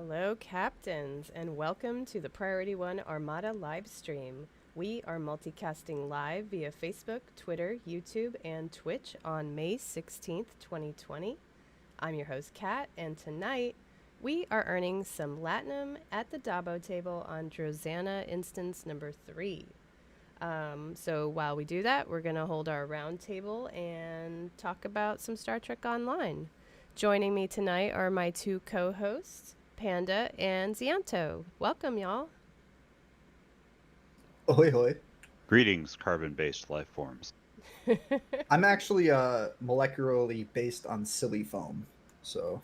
Hello, captains, and welcome to the Priority One Armada live stream. We are multicasting live via Facebook, Twitter, YouTube, and Twitch on May 16th, 2020. I'm your host, Kat, and tonight we are earning some Latinum at the Dabo table on Drozana instance number 3. So while we do that, we're going to hold our round table and talk about some Star Trek Online. Joining me tonight are my two co-hosts, Panda and Zianto. Welcome, y'all. Hoi hoi. Greetings, carbon-based life forms. I'm actually molecularly based on silly foam, so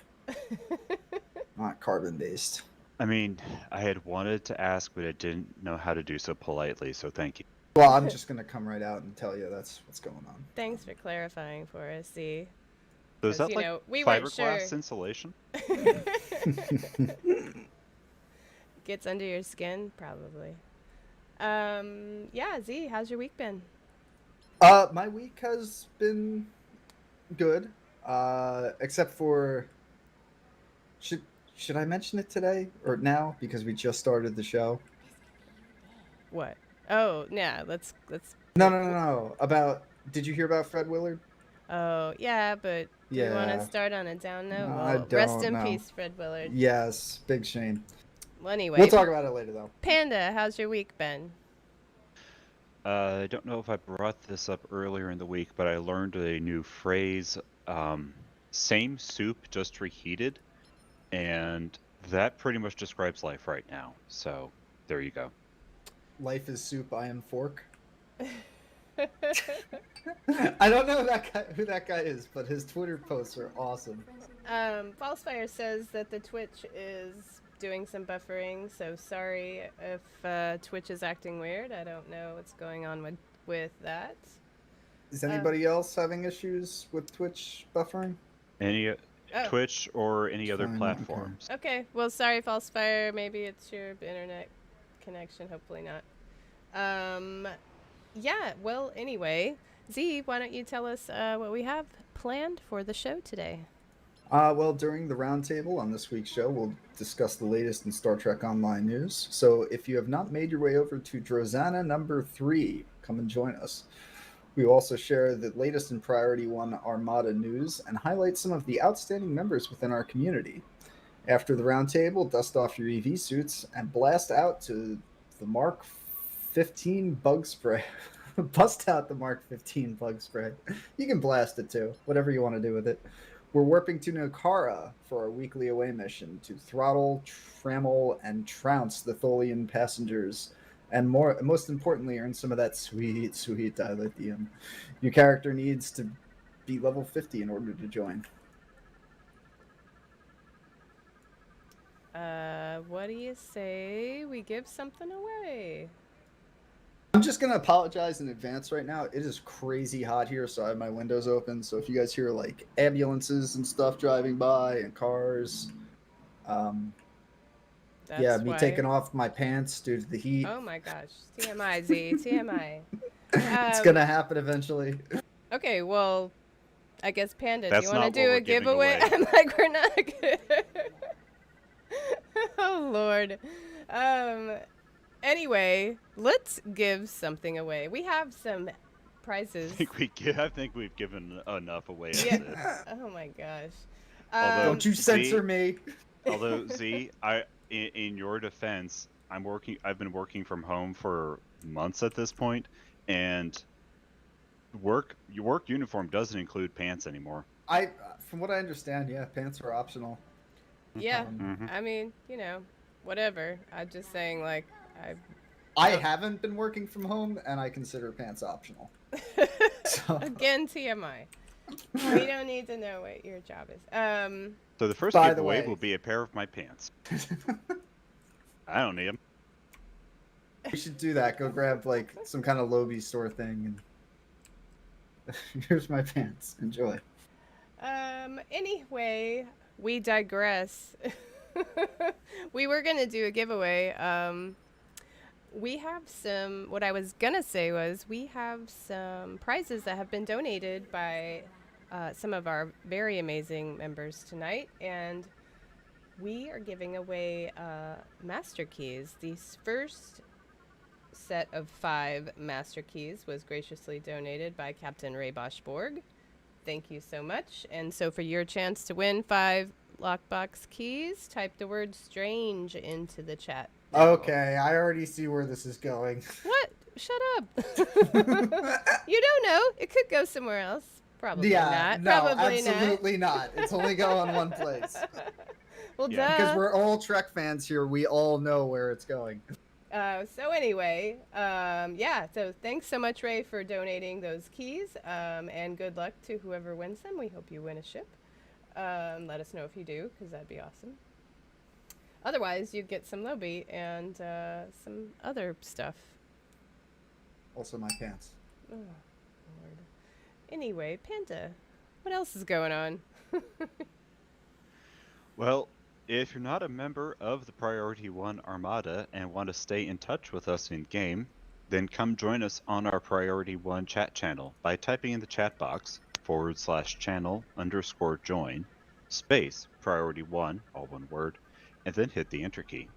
not carbon based. I mean, I had wanted to ask, but I didn't know how to do so politely, so thank you. Well, I'm just gonna come right out and tell you that's what's going on. Thanks for clarifying for us, Z. So is 'Cause, that like we weren't fiberglass sure. insulation? Gets under your skin, probably. Yeah, Z, how's your week been? My week has been good, except for should I mention it today or now because we just started the show? What? Oh, yeah, let's No. Did you hear about Fred Willard? Oh, yeah, but do you want to Yeah. start on a down note? No, Well, I rest don't in know. peace, Fred Willard. Yes, big shame. Well, anyway, We'll talk about it later, though. Panda, how's your week been? I don't know if I brought this up earlier in the week, but I learned a new phrase, same soup, just reheated, and that pretty much describes life right now. So, there you go. Life is soup, I am fork. I don't know who that guy is, but his Twitter posts are awesome. Falsefire says that the Twitch is doing some buffering, so sorry if Twitch is acting weird. I don't know what's going on with that. Is anybody else having issues with Twitch buffering? Any Twitch or any other Fine, platforms? Okay, well, sorry, Falsefire. Maybe it's your internet connection. Hopefully not. Yeah, well, anyway, Z, why don't you tell us what we have planned for the show today? Well, during the roundtable on this week's show, we'll discuss the latest in Star Trek Online news. So if you have not made your way over to Drozana number 3, come and join us. We will also share the latest in Priority 1 Armada news and highlight some of the outstanding members within our community. After the roundtable, dust off your EV suits and blast out to the Mark 15 bug spray. Bust out the Mark 15 bug spray. You can blast it too, whatever you want to do with it. We're warping to Nokara for our weekly away mission to throttle, trammel, and trounce the Tholian passengers, and most importantly, earn some of that sweet dilithium. Your character needs to be level 50 in order to join. What do you say we give something away? I'm just going to apologize in advance right now. It is crazy hot here, so I have my windows open. So if you guys hear like ambulances and stuff driving by and cars, me taking off my pants due to the heat. Oh my gosh. TMI, Z. TMI. It's going to happen eventually. Okay, well, I guess Panda, That's do you want to not do what a we're giving giveaway? away. I'm like, we're not good. Oh, Lord. Anyway, let's give something away. We have some prizes. I think we've given enough away as Yeah. this. Oh my gosh. Don't you censor me. Although Z, in your defense, I've been working from home for months at this point, and your work uniform doesn't include pants anymore. From what I understand, yeah, pants are optional. Yeah, I mean, whatever. I'm just saying, like, I haven't been working from home, and I consider pants optional. So. Again, TMI. We don't need to know what your job is. So the first By the giveaway way- will be a pair of my pants. I don't need them. We should do that. Go grab like some kind of Lobby store thing, and here's my pants. Enjoy. Anyway, we digress. We were gonna do a giveaway. We have what I was gonna say was we have some prizes that have been donated by some of our very amazing members tonight, and we are giving away master keys. These first set of 5 master keys was graciously donated by Captain Ray Boschborg. Thank you so much. And so for your chance to win 5 lockbox keys, type the word strange into the chat now. Okay, I already see where this is going. What? Shut up. You don't know. It could go somewhere else. Probably not. No, Probably absolutely not. It's only going one place. Well, Yeah. duh. Because we're all Trek fans here, we all know where it's going. So anyway, yeah, so thanks so much, Ray, for donating those keys, and good luck to whoever wins them. We hope you win a ship. Let us know if you do, because that'd be awesome. Otherwise, you'd get some Lobby and some other stuff. Also my pants. Oh, Lord. Anyway, Panda, what else is going on? Well, if you're not a member of the Priority 1 Armada and want to stay in touch with us in-game, then come join us on our Priority 1 chat channel by typing in the chat box /channel_join, space Priority 1, all one word, and then hit the enter key.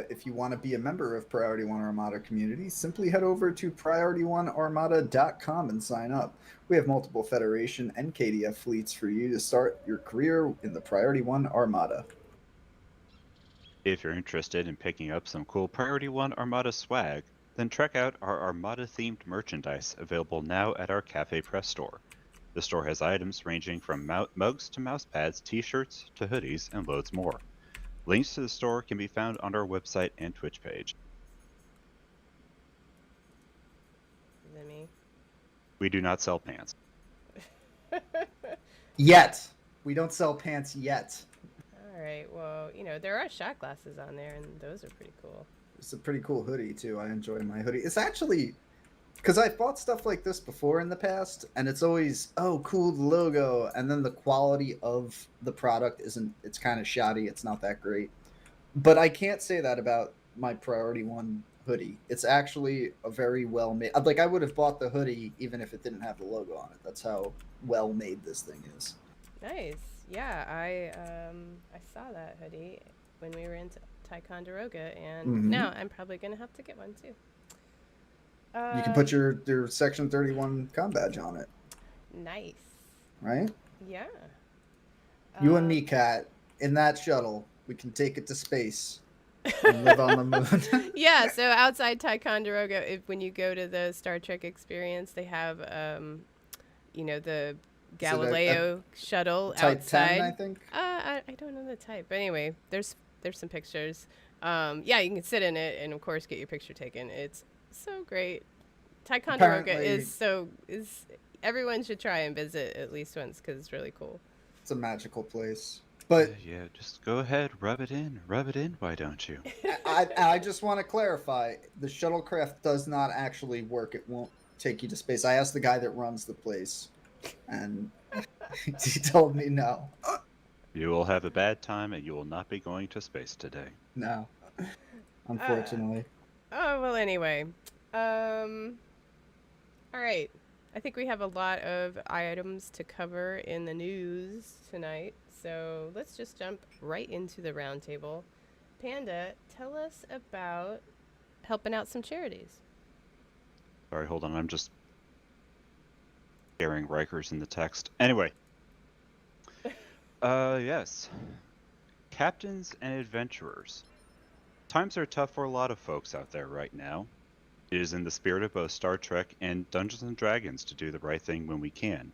If you want to be a member of Priority 1 Armada community, simply head over to PriorityOneArmada.com and sign up. We have multiple Federation and KDF fleets for you to start your career in the Priority 1 Armada. If you're interested in picking up some cool Priority 1 Armada swag, then check out our Armada-themed merchandise available now at our Cafe Press store. The store has items ranging from mugs to mousepads, t-shirts to hoodies, and loads more. Links to the store can be found on our website and Twitch page. Is it me? We do not sell pants. Yet. We don't sell pants yet. All right, well, you know, there are shot glasses on there, and those are pretty cool. It's a pretty cool hoodie, too. I enjoy my hoodie. It's actually... Because I've bought stuff like this before in the past, and it's always, oh, cool, the logo, and then the quality of the product isn't, it's kind of shoddy, it's not that great. But I can't say that about my Priority 1 hoodie. It's actually a very well made, like I would have bought the hoodie even if it didn't have the logo on it. That's how well made this thing is. Nice. Yeah, I saw that hoodie when we were in Ticonderoga, and now I'm probably going to have to get one, too. You can put your Section 31 com badge on it. Nice. Right? Yeah. You and me, Kat, in that shuttle, we can take it to space and live on the moon. Yeah, so outside Ticonderoga, when you go to the Star Trek experience, they have, you know, the Galileo shuttle Type outside. 10, I think? I don't know the type. But anyway, there's some pictures. Yeah, you can sit in it and, of course, get your picture taken. It's so great. Ticonderoga is everyone should try and visit at least once because it's really cool. It's a magical place. But yeah, just go ahead, rub it in, why don't you? I just want to clarify, the shuttlecraft does not actually work. It won't take you to space. I asked the guy that runs the place, and he told me no. You will have a bad time, and you will not be going to space today. No, unfortunately. Oh, well, anyway. All right. I think we have a lot of items to cover in the news tonight, so let's just jump right into the roundtable. Panda, tell us about helping out some charities. Sorry, hold on. I'm just sharing Rikers in the text. Anyway. Yes. Captains and adventurers. Times are tough for a lot of folks out there right now. It is in the spirit of both Star Trek and Dungeons & Dragons to do the right thing when we can.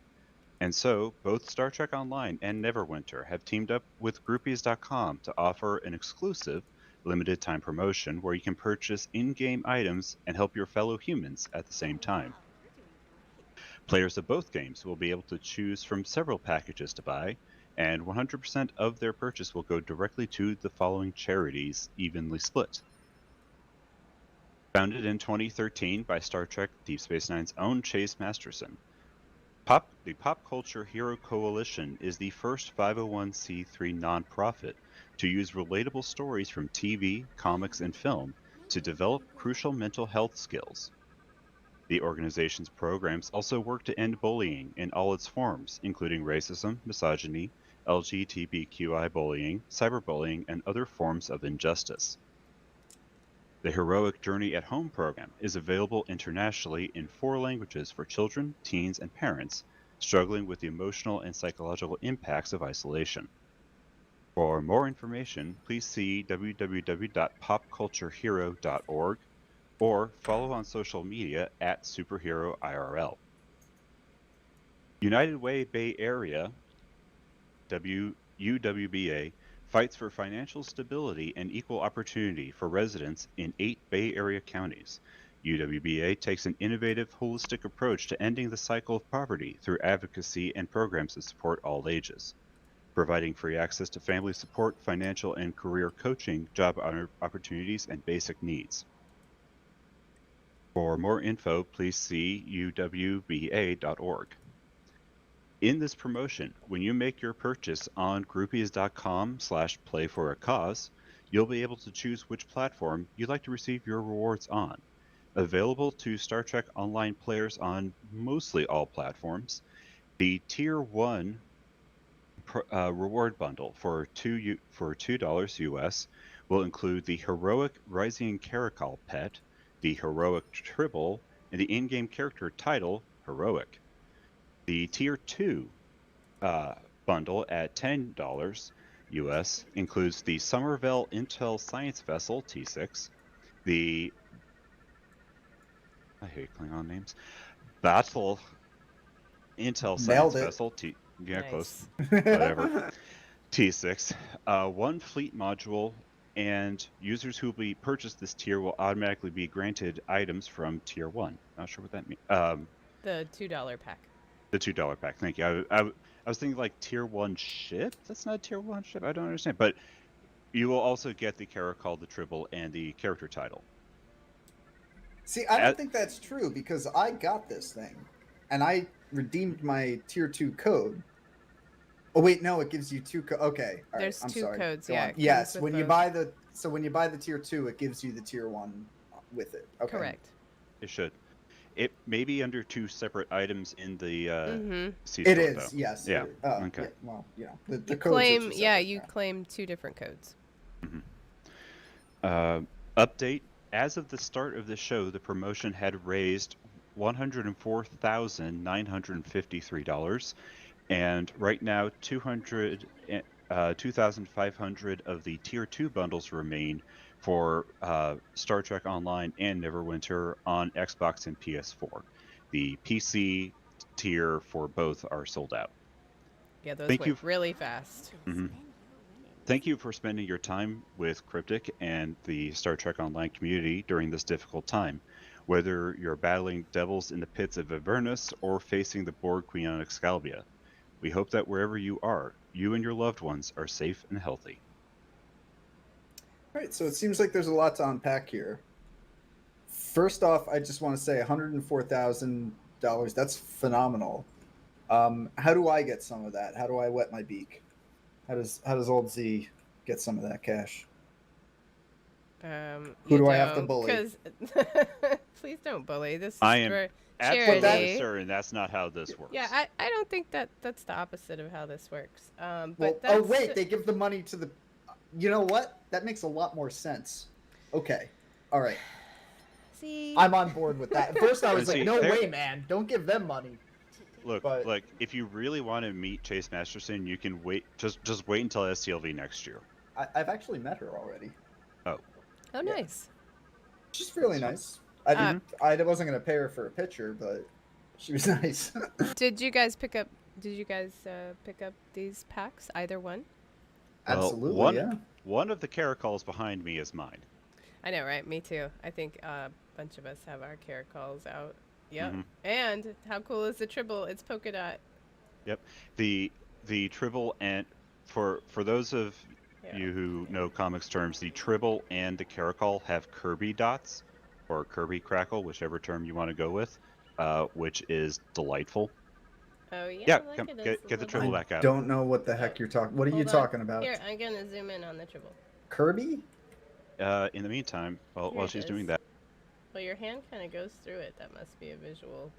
And so, both Star Trek Online and Neverwinter have teamed up with Groupies.com to offer an exclusive, limited-time promotion where you can purchase in-game items and help your fellow humans at the same time. Players of both games will be able to choose from several packages to buy, and 100% of their purchase will go directly to the following charities, evenly split. Founded in 2013 by Star Trek Deep Space Nine's own Chase Masterson, the Pop Culture Hero Coalition is the first 501c3 nonprofit to use relatable stories from TV, comics, and film to develop crucial mental health skills. The organization's programs also work to end bullying in all its forms, including racism, misogyny, LGBTQI bullying, cyberbullying, and other forms of injustice. The Heroic Journey at Home program is available internationally in 4 languages for children, teens, and parents struggling with the emotional and psychological impacts of isolation. For more information, please see www.popculturehero.org or follow on social media at SuperheroIRL. United Way Bay Area, UWBA, fights for financial stability and equal opportunity for residents in 8 Bay Area counties. UWBA takes an innovative, holistic approach to ending the cycle of poverty through advocacy and programs that support all ages, providing free access to family support, financial and career coaching, job opportunities, and basic needs. For more info, please see uwba.org. In this promotion, when you make your purchase on groupies.com/play-for-a-cause, you'll be able to choose which platform you'd like to receive your rewards on. Available to Star Trek Online players on mostly all platforms, the Tier 1 reward bundle for $2 US will include the Heroic Rising Caracal pet, the Heroic Tribble, and the in-game character title, Heroic. The Tier 2 bundle at $10 US includes the Somerville Intel Science Vessel T6, the I hate Klingon names, Battle Intel Nailed Science it. Vessel T. Yeah, Nice. close. Whatever. T6, 1 fleet module, and users who will purchase this tier will automatically be granted items from Tier 1. Not sure what that means. The $2 pack. The $2 pack. Thank you. I was thinking like Tier 1 ship. That's not a Tier 1 ship. I don't understand. But you will also get the Caracal, the Tribble, and the character title. See, I don't think that's true because I got this thing, and I redeemed my Tier 2 code. Oh wait, no, it gives you 2 okay. All There's right, I'm 2 sorry. codes, Go yeah. on. It Yes, comes when with you both. buy the Tier 2, it gives you the Tier 1 with it. Okay. Correct. It should. It may be under 2 separate items in the C It store, is, though. yes. Yeah. Okay. Yeah, well, you know, the You codes are claim, two yeah, separate, you claim 2 different codes. Update. As of the start of the show, the promotion had raised $104,953, and right now 2,500 of the Tier 2 bundles remain for Star Trek Online and Neverwinter on Xbox and PS4. The PC tier for both are sold out. Yeah, those Thank went you. really fast. Thank you for spending your time with Cryptic and the Star Trek Online community during this difficult time. Whether you're battling devils in the pits of Avernus or facing the Borg Queen on Excalibur, we hope that wherever you are, you and your loved ones are safe and healthy. All right, so it seems like there's a lot to unpack here. First off, I just want to say $104,000. That's phenomenal. How do I get some of that? How do I wet my beak? How does old Z get some of that cash? Who do I have to bully? Because please don't bully. This is I am for absolutely charity. certain that's not how this works. Yeah, I don't think that's the opposite of how this works. But Well, that's oh wait, they give the money to the. You know what? That makes a lot more sense. Okay, all right. See, I'm on board with that. At first, I was See, like, "No there- way, man! Don't give them money." Look, But- like if you really want to meet Chase Masterson, you can wait. Just wait until STLV next year. I've actually met her already. oh nice. She's really nice. I wasn't gonna pay her for a picture, but she was nice. Did you guys pick up? These packs? Either one? Absolutely, One of the caracals behind me is mine. I know, right? Me too. I think a bunch of us have our caracals out. Yep. And how cool is the Tribble? It's polka dot. Yep. The Tribble, and for those of you who know comics terms, the Tribble and the Caracal have Kirby dots, or Kirby Crackle, whichever term you want to go with, which is delightful. Oh yeah. Yeah, look come, at us, get the little Tribble I back out. don't know what the heck you're talking. What are you Hold on. talking about? Here, I'm gonna zoom in on the Tribble. Kirby? In the meantime, Here while it she's is. doing that, Well, your hand kind of goes through it. That must be a visual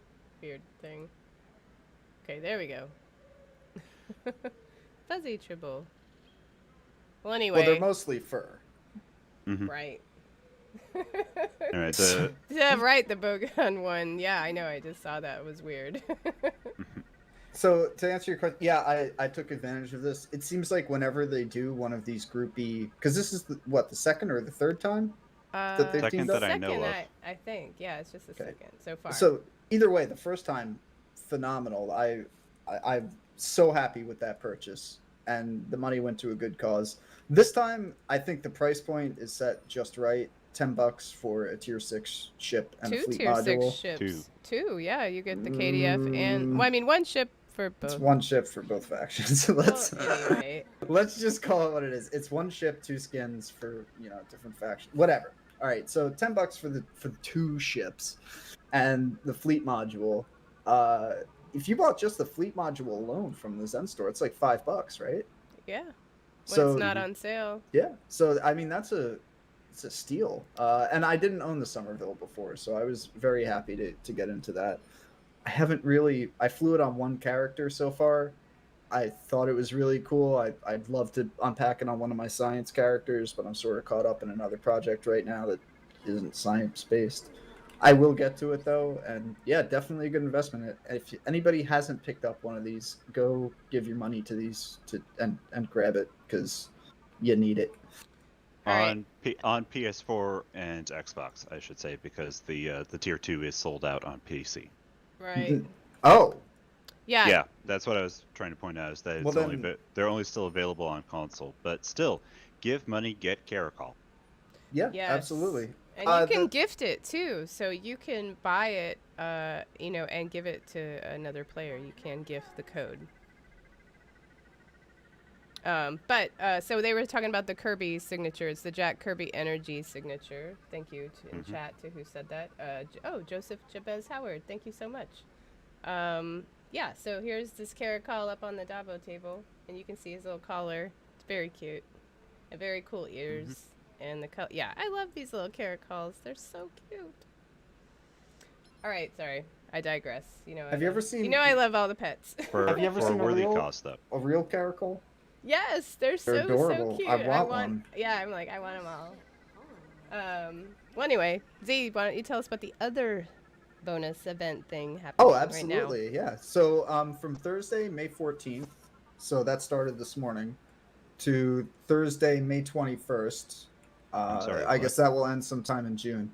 weird thing. Okay, there we go. Fuzzy Tribble. Well, Well, anyway. they're mostly fur. Right. All right, the Yeah, right, the Bogon one. Yeah, I know, I just saw that. It was weird. So to answer your question, yeah, I took advantage of this. It seems like whenever they do one of these groupie, because this is the second or the third time that they've Second teamed that up. I know second, of. I think. Yeah, it's just the Okay. second so far. So either way, the first time, phenomenal. I'm so happy with that purchase, and the money went to a good cause. This time, I think the price point is set just right. $10 for a tier 6 ship and a Two fleet tier 6 module. ships. Two, yeah. You get the KDF and... Well, I mean, one ship for both. It's one ship for both factions. Well, anyway. Let's just call it what it is. It's one ship, 2 skins for, different factions. Whatever. All right, so $10 for the 2 ships and the fleet module. If you bought just the fleet module alone from the Zen store, it's like $5, right? Yeah. When So it's not on sale. yeah. So I mean it's a steal. And I didn't own the Somerville before, so I was very happy to get into that. I flew it on one character so far. I thought it was really cool. I'd love to unpack it on one of my science characters, but I'm sort of caught up in another project right now that isn't science based. I will get to it though, and yeah, definitely a good investment. If anybody hasn't picked up one of these, go give your money to these and grab it because you need it. On PS4 and Xbox, I should say, because the tier 2 is sold out on PC. Right. Oh. Yeah. Yeah, that's what I was trying to point out, is that Well, they're only still available on console. But still, give money, get Caracol. Yeah, Yes. absolutely. And you can gift it too, so you can buy it, and give it to another player. You can gift the code. So they were talking about the Kirby signatures, the Jack Kirby Energy signature. Thank you in chat to who said that. Joseph Jabez Howard. Thank you so much. Yeah, so here's this Caracol up on the Dabo table, and you can see his little collar. It's very cute. And very cool ears. And the color. Yeah, I love these little Caracols. They're so cute. All right, sorry. I digress. Have you ever seen? I love all the pets. Have you ever seen a worthy cost, though? A real Caracol? Yes, they're adorable. so cute. I want one. Yeah, I'm like, I want them all. Well, anyway, Z, why don't you tell us about the other bonus event thing happening right now? Absolutely, yeah. So from Thursday, May 14th, so that started this morning, to Thursday, May 21st. I guess that will end sometime in June.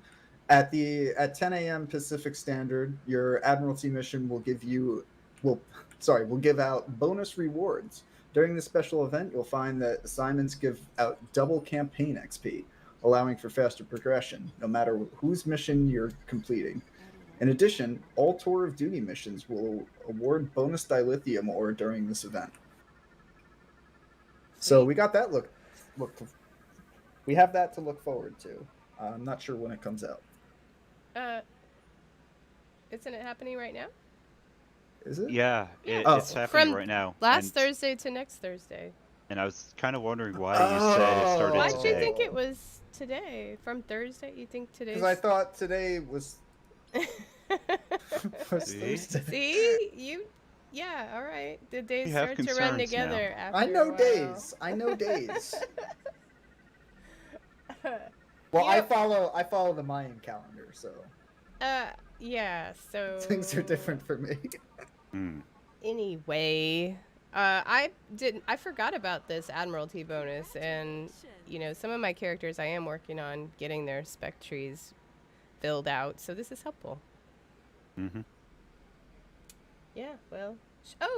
At 10 a.m. Pacific Standard, your Admiralty mission will give out bonus rewards. During this special event, you'll find that assignments give out double campaign XP, allowing for faster progression, no matter whose mission you're completing. In addition, all Tour of Duty missions will award bonus dilithium ore during this event. So we got that we have that to look forward to. I'm not sure when it comes out. Isn't it happening right now? Is it? Yeah, it's happening right now. Last Thursday to next Thursday. And I was kind of wondering why you said it started Why today. did you think it was today? From Thursday? You think today? Because I thought today was See? Thursday. See? Yeah, all right. The days start to run together after I know a while. days. I know days. Well, I follow the Mayan calendar, so. Yeah, so Things are different for me. Anyway, I forgot about this Admiralty bonus, and some of my characters I am working on getting their spec trees filled out, so this is helpful. Yeah, well,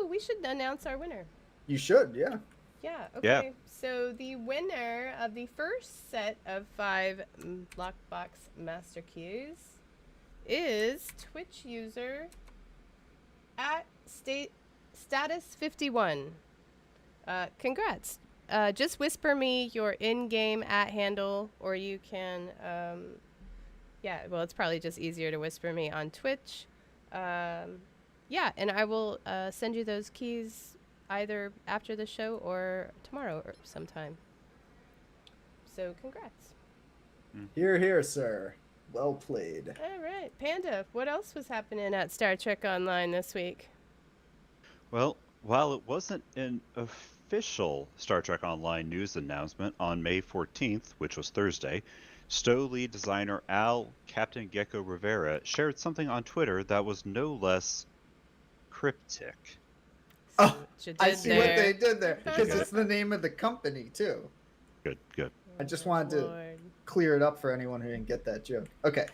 we should announce our winner. You should, yeah. Yeah, okay. So the winner of the first set of 5 Lockbox Master Keys is Twitch user at status51. Congrats. Just whisper me your in-game @handle, or you can, it's probably just easier to whisper me on Twitch. And I will send you those keys either after the show or tomorrow or sometime. So congrats. Hear, hear, sir. Well played. All right, Panda, what else was happening at Star Trek Online this week? Well, while it wasn't an official Star Trek Online news announcement on May 14th, which was Thursday, Stowe lead designer Captain Gecko Rivera shared something on Twitter that was no less cryptic. Oh, What you I did see there. what they did there. Did you Because get it's the name of the company, too. Good, good. I just Oh, wanted to Lord. clear it up for anyone who didn't get that joke. Okay.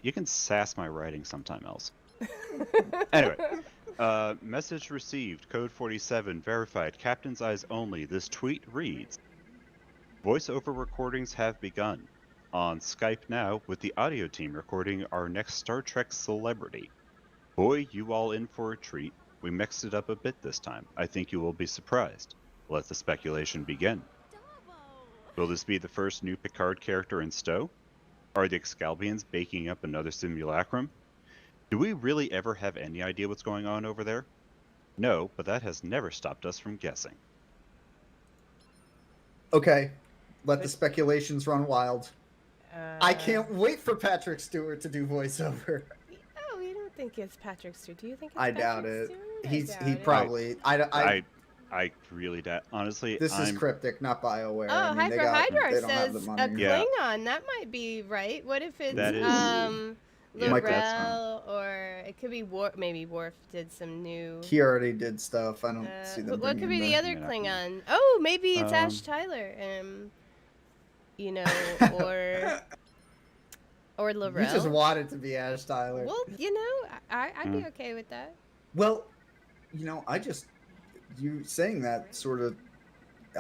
You can sass my writing sometime else. Anyway, message received, code 47, verified, captain's eyes only. This tweet reads, voiceover recordings have begun. On Skype now with the audio team recording our next Star Trek celebrity. Boy, you all in for a treat. We mixed it up a bit this time. I think you will be surprised. Let the speculation begin. Will this be the first new Picard character in Stowe? Are the Excalbians baking up another simulacrum? Do we really ever have any idea what's going on over there? No, but that has never stopped us from guessing. Okay. Let the speculations run wild. I Uh, can't wait for Patrick Stewart to do voiceover. Oh, you don't think it's Patrick Stewart? Do you think it's I Patrick doubt it. Stewart? He probably. I really doubt. Honestly, This is cryptic, not BioWare. Oh, I mean, Hyper Hydra they don't have says the a money. Yeah. Klingon. That might be right. What if it's That is- Yeah, Laurel, or it could be Worf? Maybe Worf did some new. He already did stuff. I don't see them. What could be bringing the the- other Klingon? Oh, maybe it's Ash Um, Tyler. You know, or Laurel. You just want it to be Ash Tyler. Well, you know, I'd be okay with that. Well, you know, you saying that sort of,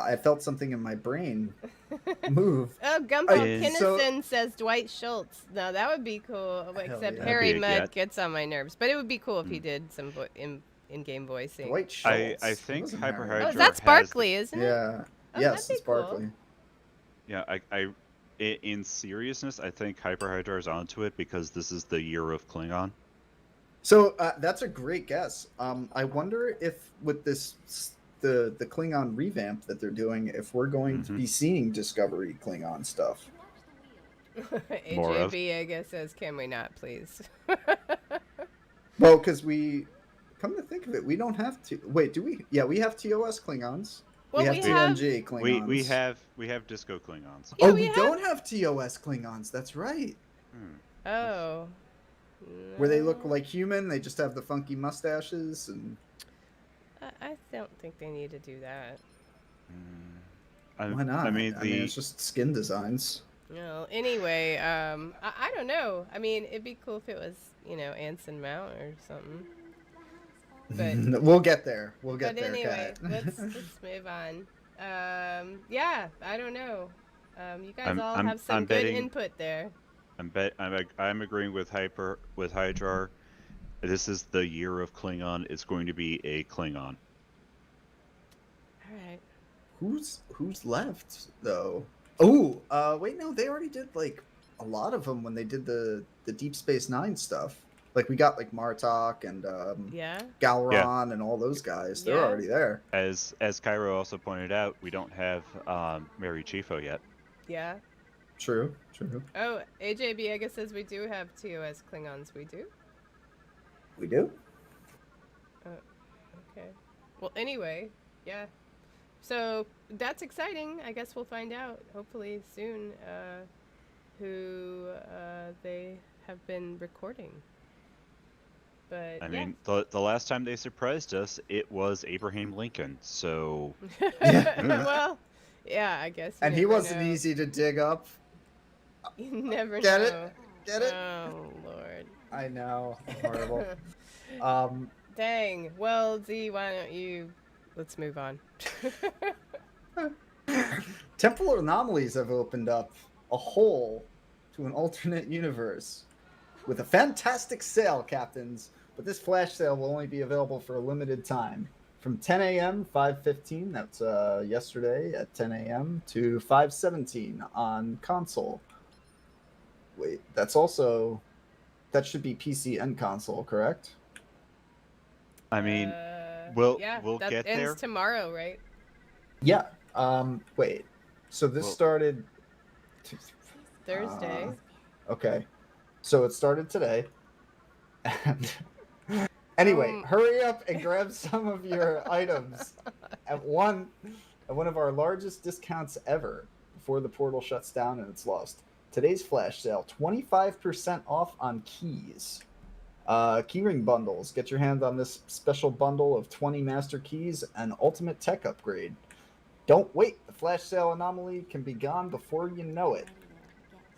I felt something in my brain move. Oh, Gumball Is- Kinnison says Dwight Schultz. No, that would be cool. Except yeah. Harry That'd be a Mudd get. gets on my nerves. But it would be cool if he did some in-game voicing. Dwight Schultz. I think Wasn't Hyper Harry. Oh, Hydra that's has- Barkley, isn't it? Yeah. Oh, Yes, that'd be it's Barkley. cool. Yeah, in seriousness, I think Hyper Hydra is onto it because this is the year of Klingon. So that's a great guess. I wonder if with the Klingon revamp that they're doing, if we're going to be seeing Discovery Klingon stuff. More of. AJB, I guess, says, can we not, please? Well, because we come to think of it, we don't have to. Wait, do we? Yeah, we have TOS Klingons. Well, we have we have- TNG Klingons. We have Disco Klingons. Yeah, Oh, we we have- don't have TOS Klingons. That's right. Oh. Where they look No. like human, they just have the funky mustaches and. I don't think they need to do that. Why not? I mean, it's just skin designs. No. Anyway, I don't know. I mean, it'd be cool if it was, Anson Mount or something. But We'll get there. We'll get but there, anyway, Kat. let's move on. Yeah, I don't know. You guys all I'm have some good betting- input there. I'm agreeing with Hydrar. This is the year of Klingon. It's going to be a Klingon. All right. Who's left though? Oh, wait, no, they already did like a lot of them when they did the Deep Space Nine stuff. Like we got like Martok and Yeah. Galron and all those guys. They're Yeah. already there. As Cairo also pointed out, we don't have Mary Chiefo yet. Yeah. True. Oh, AJB, I guess says we do have TOS Klingons. We do? We do. Okay. Well, anyway, yeah. So that's exciting. I guess we'll find out, hopefully soon, who they have been recording. But I yeah. mean, the last time they surprised us, it was Abraham Lincoln. So Well, yeah, I guess. You And he never wasn't know. easy to dig up. You never Get it? know. Get it? Oh Lord. I know. Horrible. Dang. Well, Z, why don't you? Let's move on. Temporal anomalies have opened up a hole to an alternate universe with a fantastic sale, captains. But this flash sale will only be available for a limited time. From 10 a.m. 5:15, that's yesterday at 10 a.m. to 5:17 on console. Wait, that should be PC and console, correct? I mean, yeah, we'll that get ends there. tomorrow, right? Yeah. Wait. So this Well- started Thursday. Okay. So it started today. And Anyway, hurry up and grab some of your items at one of our largest discounts ever before the portal shuts down and it's lost. Today's flash sale, 25% off on keys. Keyring bundles. Get your hands on this special bundle of 20 master keys and ultimate tech upgrade. Don't wait. The flash sale anomaly can be gone before you know it.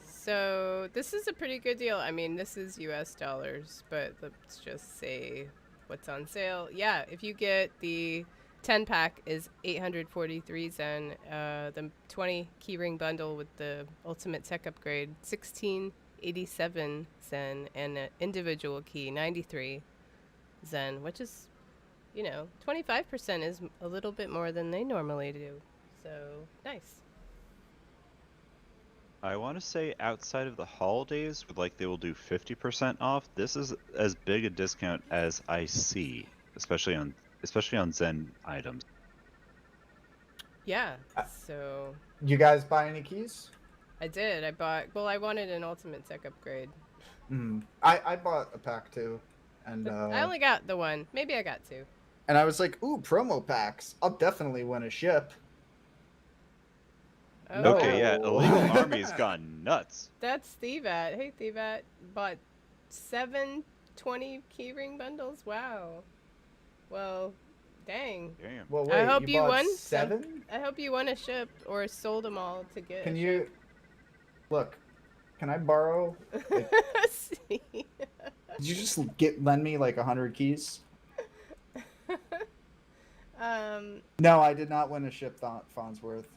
So this is a pretty good deal. I mean, this is US dollars, but let's just say what's on sale. Yeah, if you get the 10 pack is 843 Zen. The 20 keyring bundle with the ultimate tech upgrade, 1687 Zen, and an individual key, 93 Zen, which is, 25% is a little bit more than they normally do. So nice. I want to say outside of the holidays, they will do 50% off. This is as big a discount as I see, especially on Zen items. Yeah. So You guys buy any keys? I did. I wanted an ultimate tech upgrade. I bought a pack too, and I only got the one. Maybe I got two. And I was like, ooh, promo packs. I'll definitely win a ship. Oh. Okay, yeah, illegal army's gone nuts. That's Thevat. Hey, Thevat. Bought 7 20 keyring bundles. Wow. Well, dang. Damn. Well, wait, I hope you bought won 7? I hope you won a ship or sold them all to get. Can you look? Can I borrow? Like, See? did you just lend me like 100 keys? No, I did not win a ship, Farnsworth.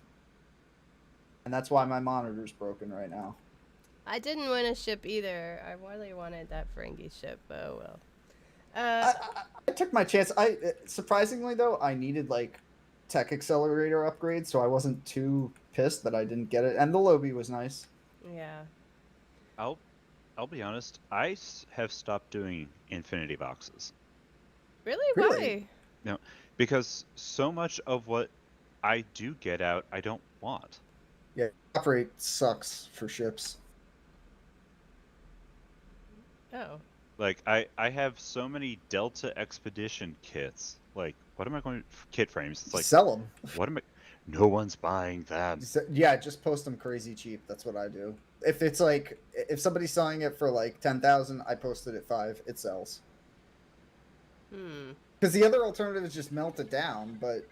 And that's why my monitor's broken right now. I didn't win a ship either. I really wanted that Ferengi ship. Oh well. I took my chance. Surprisingly though, I needed like tech accelerator upgrades, so I wasn't too pissed that I didn't get it. And the lobby was nice. Yeah. I'll be honest. I have stopped doing infinity boxes. Really? Really? No, because so much of what I do get out, I don't want. Yeah, operate sucks for ships. Oh. Like, I have so many Delta Expedition kits. Like, what am I going to... Kit frames. It's like, Sell them. what am I... No one's buying them. Yeah, just post them crazy cheap. That's what I do. If it's like, if somebody's selling it for like 10,000, I post it at 5. It sells. Because the other alternative is just melt it down. But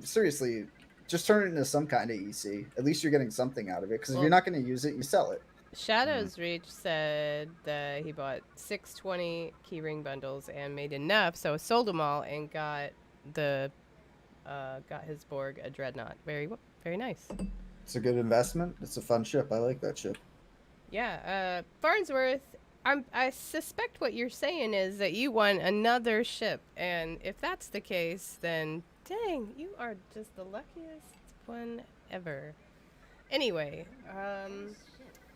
seriously, just turn it into some kind of EC. At least you're getting something out of it. Because if you're not going to use it, you sell it. Shadow's Reach said that he bought 620 keyring bundles and made enough, so sold them all and got his Borg a dreadnought. Very nice. It's a good investment. It's a fun ship. I like that ship. Yeah, Farnsworth. I suspect what you're saying is that you won another ship, and if that's the case, then dang, you are just the luckiest one ever. Anyway,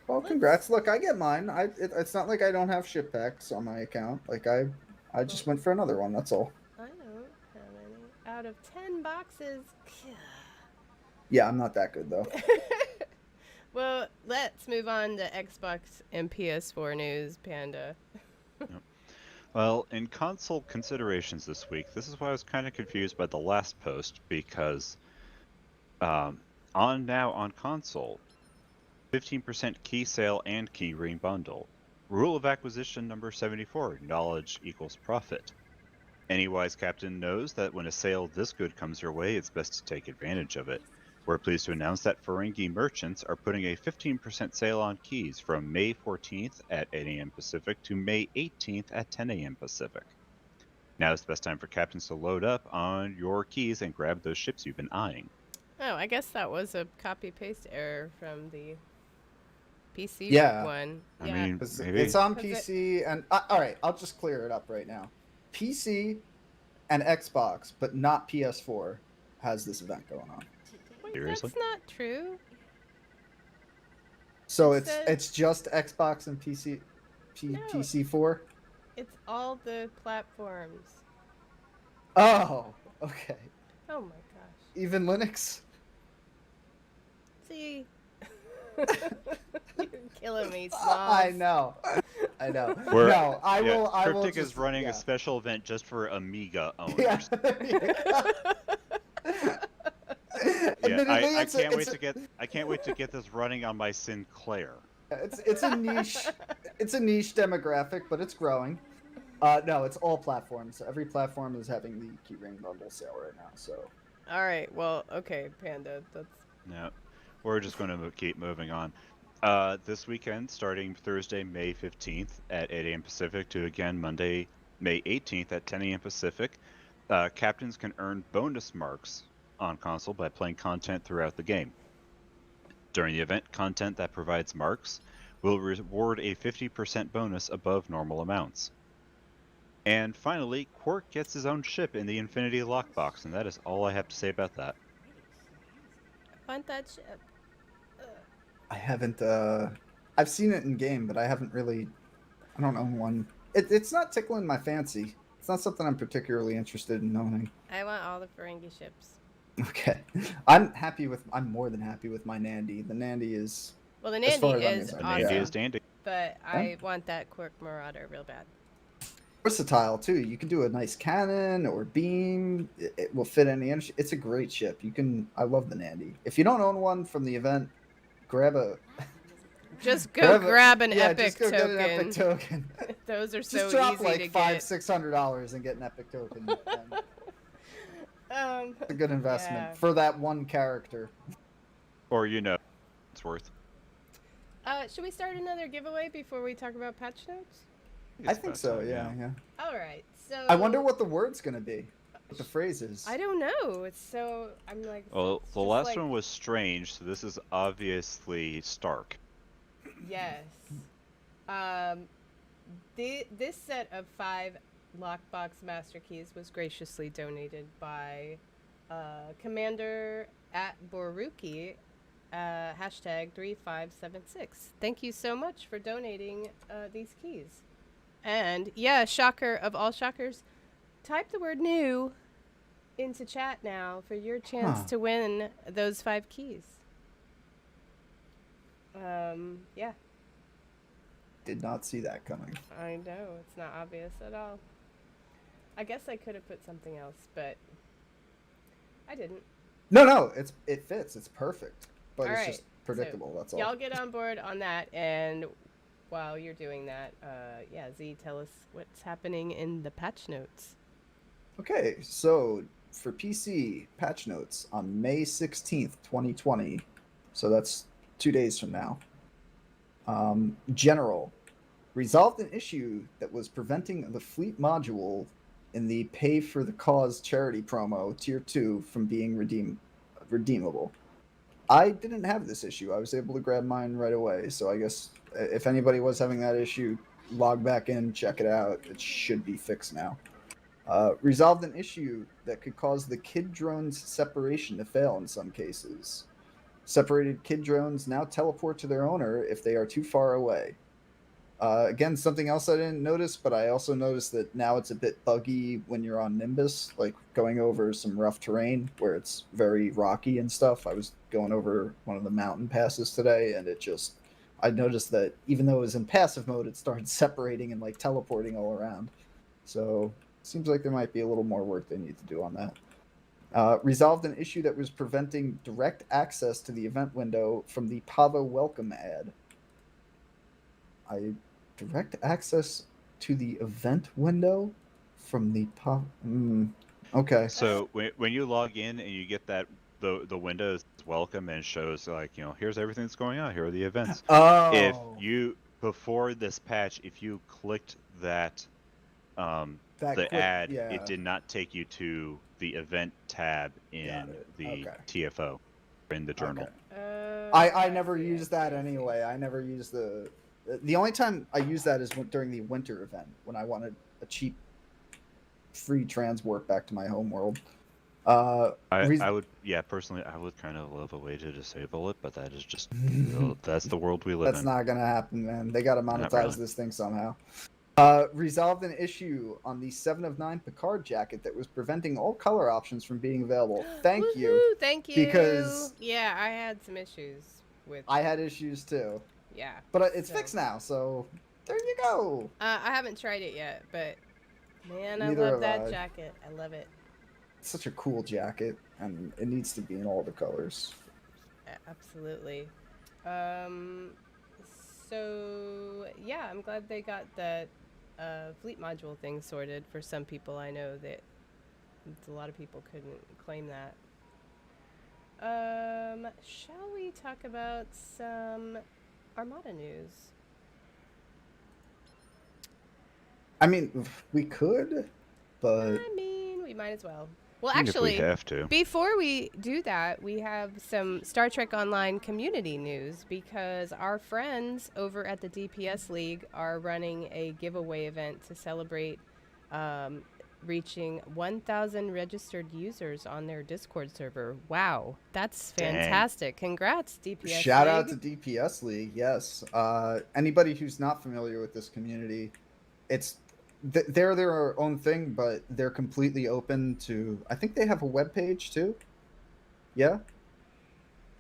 Well, congrats. Look, I get mine. It's not like I don't have ship packs on my account. Like, I just went for another one, that's all. I don't have any. Out of 10 boxes. Yeah, I'm not that good, though. Well, let's move on to Xbox and PS4 news, Panda. Yep. Well, in console considerations this week, this is why I was kind of confused by the last post, because on console, 15% key sale and key ring bundle. Rule of acquisition number 74, knowledge equals profit. Any wise captain knows that when a sale this good comes your way, it's best to take advantage of it. We're pleased to announce that Ferengi merchants are putting a 15% sale on keys from May 14th at 8 a.m. Pacific to May 18th at 10 a.m. Pacific. Now is the best time for captains to load up on your keys and grab those ships you've been eyeing. Oh, I guess that was a copy-paste error from the PC one. I mean, maybe. It's on PC, and all right, I'll just clear it up right now. PC and Xbox, but not PS4, has this event going on. Wait, Seriously? that's not true. So It says- it's just Xbox and PC, No. PC4. It's all the platforms. Oh, okay. Oh my gosh. Even Linux. See? You're killing me, Smalls. I know. I know. We're- No, I yeah, will. I will Cryptic just, is running yeah. a special event just for Amiga owners. Yeah. There you go. Yeah, Admittedly, I it's can't a, wait to get this running on my Sinclair. it's a niche. It's a niche demographic, but it's growing. No, it's all platforms. Every platform is having the keyring bundle sale right now. So All right. Well, okay, Panda. That's No, we're just going to keep moving on. This weekend, starting Thursday, May 15th at 8 a.m. Pacific to again Monday, May 18th at 10 a.m. Pacific, captains can earn bonus marks on console by playing content throughout the game. During the event, content that provides marks will reward a 50% bonus above normal amounts. And finally, Quark gets his own ship in the Infinity Lockbox, and that is all I have to say about that. I want that ship. I haven't. I've seen it in game, but I haven't really. I don't own one. It's not tickling my fancy. It's not something I'm particularly interested in owning. I want all the Ferengi ships. Okay, I'm more than happy with my Nandy. The Nandy is. Well, the As far Nandy as I'm is concerned, awesome, Nandy is dandy. but I want that Quark Marauder real bad. Versatile too. You can do a nice cannon or beam. It will fit any. It's a great ship. You can. I love the Nandy. If you don't own one from the event, grab a. Just go grab an yeah, epic just go token. Get an epic token. Those are Just so drop easy like to $500-$600 and get an epic token. get. It's a good investment Yeah. for that one character. Or, it's worth. Should we start another giveaway before we talk about patch notes? I think so. Yeah. All right. So I wonder what the word's gonna be. What the phrase is. I don't know. It's so I'm like. Well, it's the just last like- one was strange, so this is obviously Stark. Yes. This set of 5 lockbox master keys was graciously donated by Commander at Boruki, hashtag 3576. Thank you so much for donating these keys. And yeah, shocker of all shockers, type the word new into chat now for your chance to win those 5 keys. Yeah. Did not see that coming. I know, it's not obvious at all. I guess I could have put something else, but I didn't. No, it fits. It's perfect, but All it's right, just predictable. That's all. Y'all get on board on that, and while you're doing that, Z, tell us what's happening in the patch notes. Okay, so for PC patch notes on May 16th, 2020, so that's 2 days from now. General resolved an issue that was preventing the fleet module in the Pay for the Cause charity promo Tier 2 from being redeemable. I didn't have this issue. I was able to grab mine right away, so I guess if anybody was having that issue, log back in, check it out. It should be fixed now. Resolved an issue that could cause the kid drone's separation to fail in some cases. Separated kid drones now teleport to their owner if they are too far away. Again, something else I didn't notice, but I also noticed that now it's a bit buggy when you're on Nimbus, like going over some rough terrain where it's very rocky and stuff. I was going over one of the mountain passes today, and I noticed that even though it was in passive mode, it started separating and like teleporting all around. So seems like there might be a little more work they need to do on that. Resolved an issue that was preventing direct access to the event window from the Pava welcome ad. Direct access to the event window from the Pava... okay. So when you log in and you get that the window is welcome and shows like, here's everything that's going on, here are the events. Oh. If you before this patch, if you clicked that ad, yeah. it did not take you to the event tab in the TFO in the journal. Okay. I never used that anyway. I never used the only time I used that is during the winter event when I wanted a cheap free transport back to my home world. I would personally I would kind of love a way to disable it, but that is just that's the world we live in. That's not gonna happen, man. They gotta monetize this thing somehow. Resolved an issue on the 7 of 9 Picard jacket that was preventing all color options from being available. Thank you. Thank you. Because yeah, I had some issues with. I had issues too. Yeah. But it's fixed now, so There you go. I haven't tried it yet, but man, I Neither love have that I. jacket. I love it. It's such a cool jacket, and it needs to be in all the colors. Absolutely. Um, so yeah, I'm glad they got that fleet module thing sorted for some people. I know that a lot of people couldn't claim that. Shall we talk about some Armada news? I mean, we could, but I mean, we might as well. Well, If we actually, have to. before we do that, we have some Star Trek Online community news because our friends over at the DPS League are running a giveaway event to celebrate reaching 1,000 registered users on their Discord server. Wow, that's Dang. fantastic. Congrats, DPS shout League. out to DPS League. Yes. Anybody who's not familiar with this community, they're their own thing, but they're completely open to. I think they have a web page too. Yeah.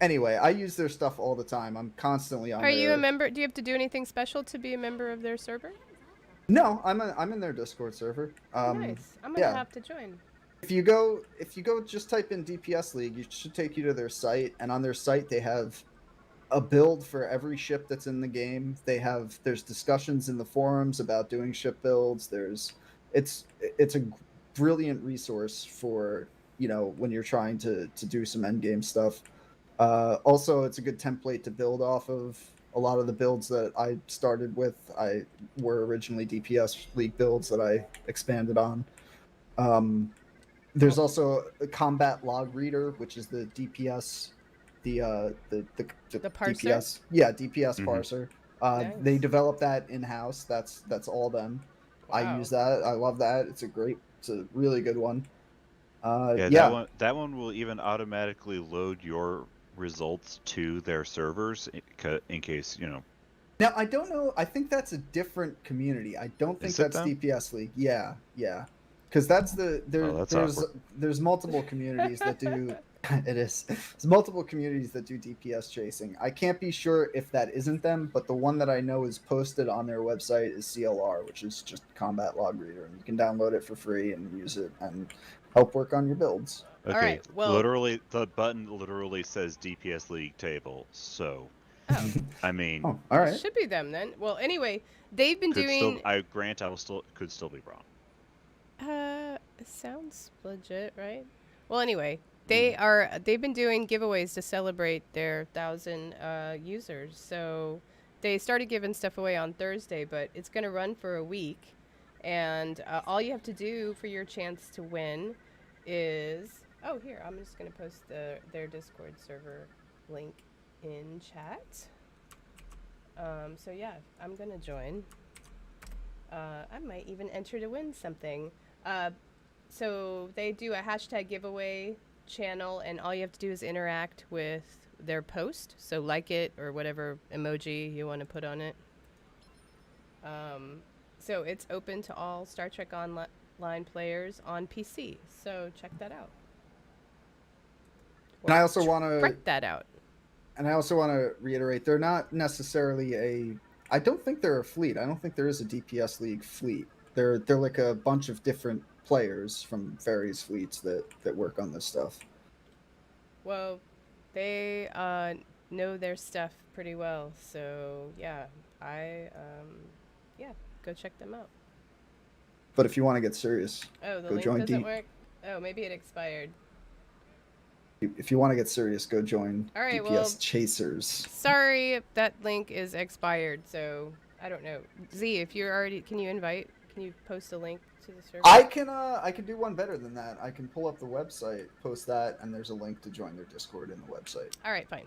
Anyway, I use their stuff all the time. I'm constantly on. Are you a member? Do you have to do anything special to be a member of their server? No, I'm in their Discord server. Nice. I'm gonna have to join. If you go, just type in DPS League. It should take you to their site, and on their site they have a build for every ship that's in the game. There's discussions in the forums about doing ship builds. It's a brilliant resource for when you're trying to do some end game stuff. Also, it's a good template to build off of. A lot of the builds that I started with, were originally DPS League builds that I expanded on. There's also a combat log reader, which is the DPS, the parser? DPS, yeah, DPS parser. Nice. They developed that in house. That's all them. Wow. I use that. I love that. It's a really good one. That one will even automatically load your results to their servers in case Now I don't know. I think that's a different community. I don't think that's DPS League. Yeah, because that's there's multiple communities that do. It is. There's multiple communities that do DPS chasing. I can't be sure if that isn't them, but the one that I know is posted on their website is CLR, which is just Combat Log Reader, and you can download it for free and use it and help work on your builds. Okay. All right, well, literally, the button literally says DPS League table. So, I mean, all right, it should be them then. Well, anyway, they've been doing. I grant could still be wrong. It sounds legit, right? Well, anyway, they've been doing giveaways to celebrate their 1,000 users. So they started giving stuff away on Thursday, but it's going to run for a week. And all you have to do for your chance to win is... Oh, here, I'm just going to post their Discord server link in chat. So yeah, I'm going to join. I might even enter to win something. So they do a hashtag giveaway channel, and all you have to do is interact with their post. So like it or whatever emoji you want to put on it. So it's open to all Star Trek Online players on PC. So check that out. And I also want to check that out. And I also want to reiterate, they're not necessarily I don't think they're a fleet. I don't think there is a DPS League fleet. They're like a bunch of different players from various fleets that work on this stuff. Well, they know their stuff pretty well, so yeah, go check them out. But if you want to get serious, the go link join doesn't work. Oh, maybe it expired. If you want to get serious, go join DPS Chasers. Sorry, that link is expired, so I don't know. Z, if you're already, can you post a link to the server? I can do one better than that. I can pull up the website, post that, and there's a link to join their Discord in the website. All right, fine.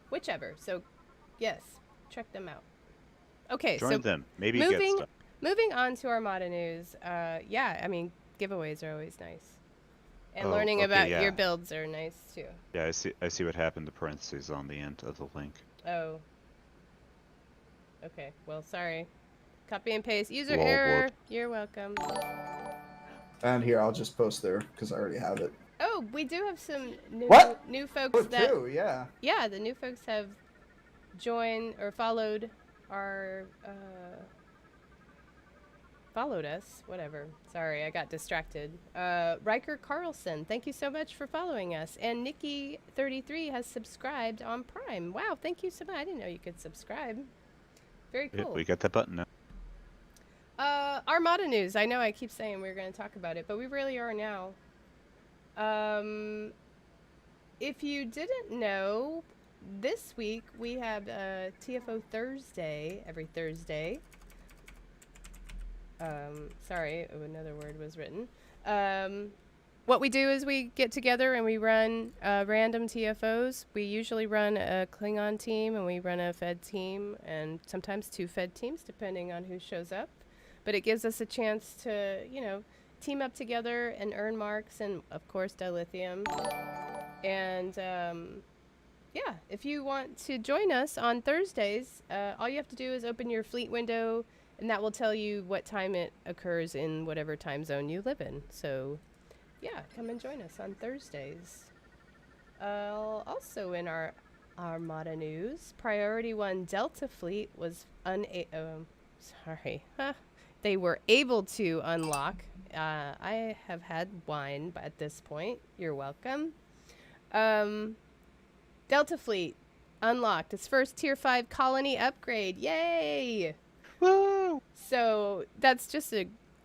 Whichever. So, yes, check them out. Okay, join them. Maybe moving on to Armada news. Yeah, I mean, giveaways are always nice. And learning about your builds are nice too. Yeah, I see what happened to parentheses on the end of the link. Oh. Okay. Well, sorry. Copy and paste. User error. You're welcome. And here, I'll just post there because I already have it. Oh, we do have some new folks Yeah. Yeah, the new folks have joined or followed are followed us. Whatever. Sorry, I got distracted. Riker Carlson, thank you so much for following us. And Nikki33 has subscribed on Prime. Wow, thank you so much. I didn't know you could subscribe. Very Yeah, cool. we got that button now. Armada news. I know I keep saying we were going to talk about it, but we really are now. If you didn't know, this week we have TFO Thursday every Thursday. Sorry, another word was written. What we do is we get together and we run random TFOs. We usually run a Klingon team and we run a Fed team and sometimes 2 Fed teams depending on who shows up. But it gives us a chance to, team up together and earn marks and, of course, dilithium. And, if you want to join us on Thursdays, all you have to do is open your fleet window and that will tell you what time it occurs in whatever time zone you live in. So, yeah, come and join us on Thursdays. Also in our Armada news, Priority 1 Delta Fleet was they were able to unlock. I have had wine at this point. You're welcome. Delta Fleet unlocked its first Tier 5 colony upgrade. Yay! Woo! So that's just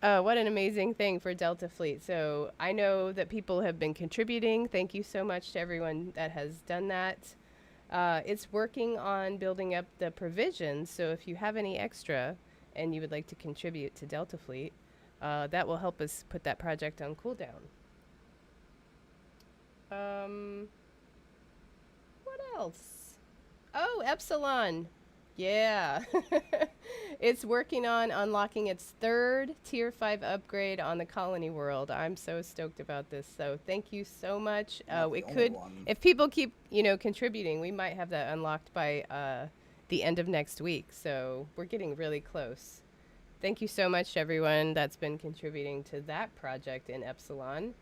what an amazing thing for Delta Fleet. So I know that people have been contributing. Thank you so much to everyone that has done that. It's working on building up the provisions. So if you have any extra and you would like to contribute to Delta Fleet, that will help us put that project on cooldown. What else? Oh, Epsilon. Yeah. It's working on unlocking its 3rd Tier 5 upgrade on the colony world. I'm so stoked about this. So thank you so much. If people keep, contributing, we might have that unlocked by the end of next week. So we're getting really close. Thank you so much to everyone that's been contributing to that project in Epsilon.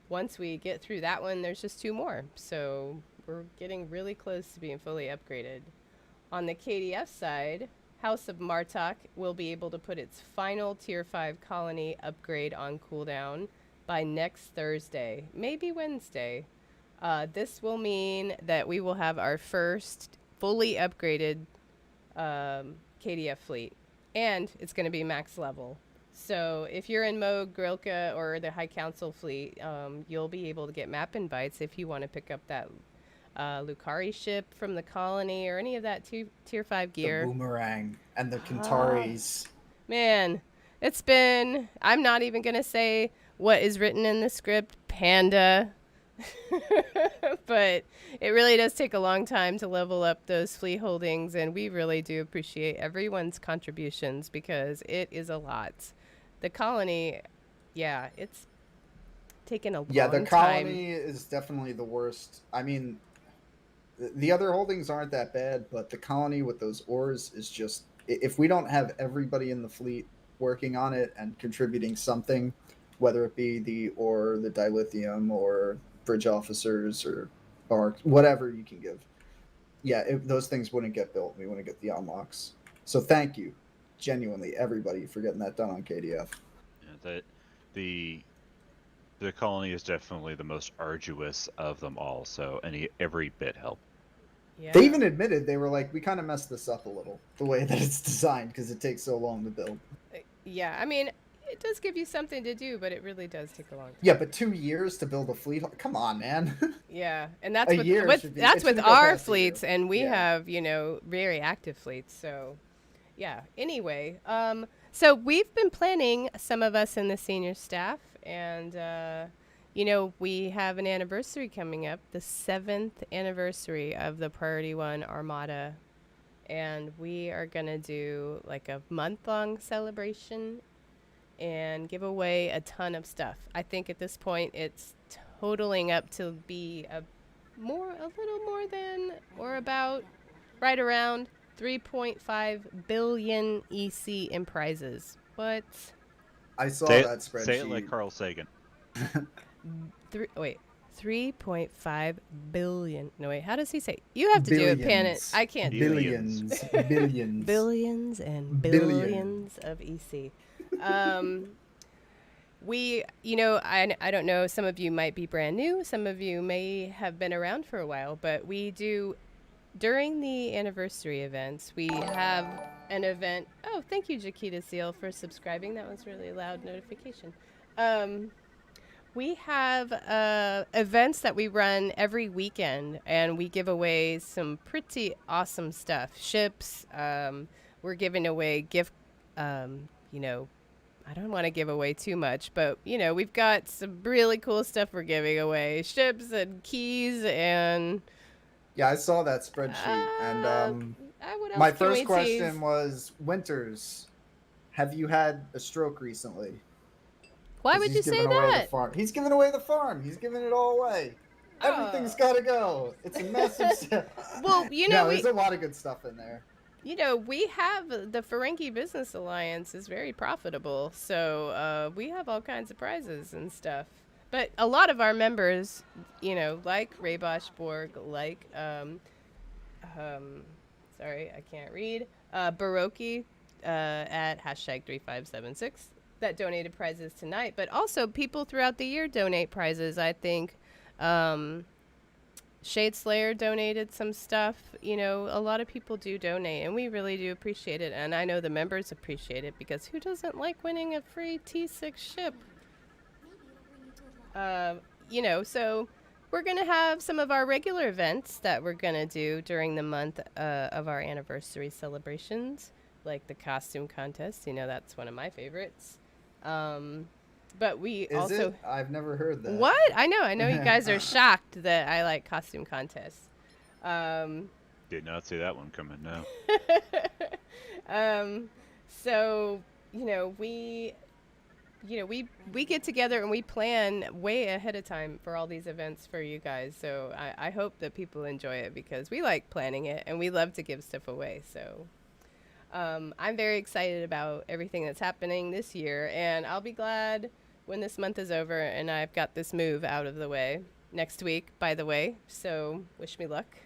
Once we get through that one, there's just 2 more. So we're getting really close to being fully upgraded. On the KDF side, House of Martok will be able to put its final Tier 5 colony upgrade on cooldown by next Thursday, maybe Wednesday. This will mean that we will have our first fully upgraded KDF fleet, and it's going to be max level. So if you're in Moog, Grilka, or the High Council fleet, you'll be able to get map invites if you want to pick up that Lucari ship from the colony or any of that tier 5 gear. The Boomerang and the Kentaris. Man, I'm not even going to say what is written in the script, Panda. But it really does take a long time to level up those fleet holdings, and we really do appreciate everyone's contributions because it is a lot. The colony, it's taken a long time. Yeah, the colony is definitely the worst. I mean, the other holdings aren't that bad, but the colony with those ores is just, if we don't have everybody in the fleet working on it and contributing something, whether it be the ore, the dilithium, or bridge officers, or whatever you can give, those things wouldn't get built. We wouldn't get the unlocks. So thank you, genuinely, everybody, for getting that done on KDF. Yeah, the colony is definitely the most arduous of them all, so every bit helps. Yeah. They even admitted, they were like, we kind of messed this up a little, the way that it's designed, because it takes so long to build. Yeah, I mean, it does give you something to do, but it really does take a long time. Yeah, but 2 years to build a fleet? Come on, man. Yeah, and that's that's with our fleets, and we have, very active fleets, so yeah. Anyway, so we've been planning, some of us in the senior staff, and we have an anniversary coming up, the 7th anniversary of the Priority 1 Armada. And we are going to do like a month-long celebration and give away a ton of stuff. I think at this point it's totaling up to be a little more than, or about right around 3.5 billion EC in prizes. What? I saw that spreadsheet. Say it like Carl Sagan. 3.5 billion. No, wait, how does he say? You have to do it, Pan. Billions. I can't do it. Billions. Billions. Billions and Billion. billions of EC. We, I don't know, some of you might be brand new, some of you may have been around for a while, but we do, during the anniversary events, we have an event. Oh, thank you, Jaquita Seal, for subscribing. That was really loud notification. We have events that we run every weekend, and we give away some pretty awesome stuff. Ships, we're giving away gift, I don't want to give away too much, but, we've got some really cool stuff we're giving away. Ships and keys and... Yeah, I saw that spreadsheet. And what else my can first we question tease? was, Winters, have you had a stroke recently? Why 'Cause would you he's say giving away that? the farm. He's giving away the farm. He's giving it all away. Everything's got to go. It's a massive step. Well, No, there's a lot of good stuff in there. We have the Ferengi Business Alliance is very profitable, so we have all kinds of prizes and stuff. But a lot of our members, like Raybosh Borg, like, sorry, I can't read, Baroki at #3576 that donated prizes tonight. But also people throughout the year donate prizes, I think. Shade Slayer donated some stuff. A lot of people do donate, and we really do appreciate it. And I know the members appreciate it, because who doesn't like winning a free T6 ship? So we're going to have some of our regular events that we're going to do during the month of our anniversary celebrations, like the costume contest. That's one of my favorites. But we Is it? I've never heard that. What? I know you guys are shocked that I like costume contests. Did not see that one coming, no. So, we get together and we plan way ahead of time for all these events for you guys. So I hope that people enjoy it, because we like planning it and we love to give stuff away. So I'm very excited about everything that's happening this year, and I'll be glad when this month is over and I've got this move out of the way next week, by the way. So wish me luck.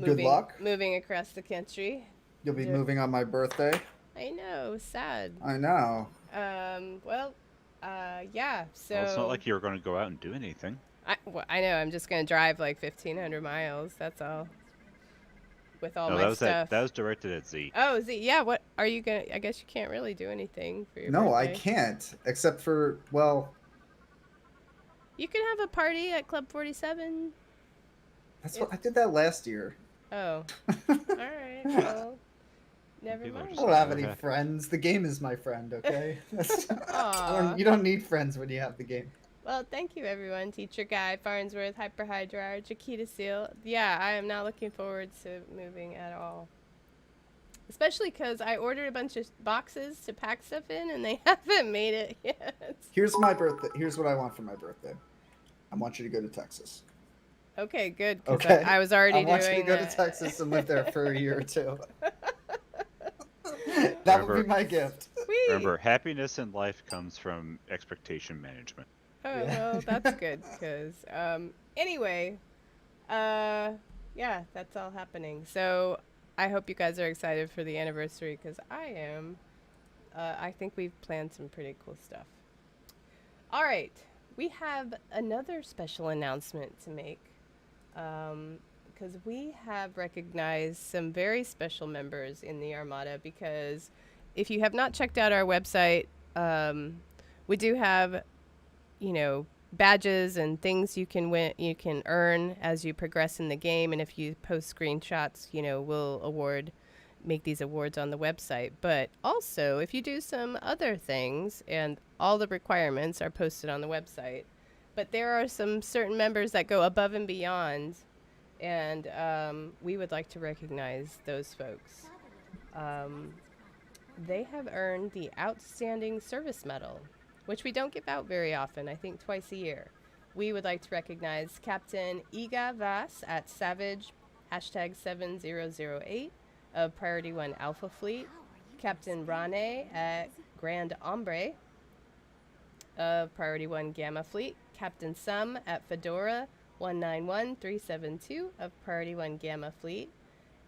Good luck. Moving across the country. You'll be moving on my birthday. I know, sad. I know. Yeah. So Well, it's not like you were going to go out and do anything. I know. I'm just going to drive like 1,500 miles. That's all. With all my stuff. That was directed at Z. Oh, Z. Yeah. What are you gonna? I guess you can't really do anything for your No, birthday. I can't. Except for, well, you can have a party at Club 47. that's what I did that last year. Oh. All right. Well, never People are mind. I don't have any friends. The game is my friend, okay? Aw. You don't need friends when you have the game. Well, thank you, everyone. Teacher Guy, Farnsworth, Hyperhydra, Jaquita Seal. Yeah, I am not looking forward to moving at all. Especially because I ordered a bunch of boxes to pack stuff in, and they haven't made it yet. Here's my birthday. Here's what I want for my birthday. I want you to go to Texas. Okay, good. 'Cause Okay. I was already I want doing you to go that. to Texas and live there for a year or two. That would be my gift. Sweet. Remember, happiness in life comes from expectation management. Oh, Yeah. well, that's good, because, anyway, yeah, that's all happening. So I hope you guys are excited for the anniversary, because I am. I think we've planned some pretty cool stuff. All right, we have another special announcement to make, because we have recognized some very special members in the Armada, because if you have not checked out our website, we do have badges and things you can win, you can earn as you progress in the game. And if you post screenshots, we'll make these awards on the website. But also, if you do some other things, and all the requirements are posted on the website, but there are some certain members that go above and beyond, and we would like to recognize those folks. They have earned the Outstanding Service Medal, which we don't give out very often, I think twice a year. We would like to recognize Captain Iga Vass at Savage, #7008 of Priority 1 Alpha Fleet, Captain Rane at Grand Ombre of Priority 1 Gamma Fleet, Captain Sum at Fedora 191372 of Priority 1 Gamma Fleet,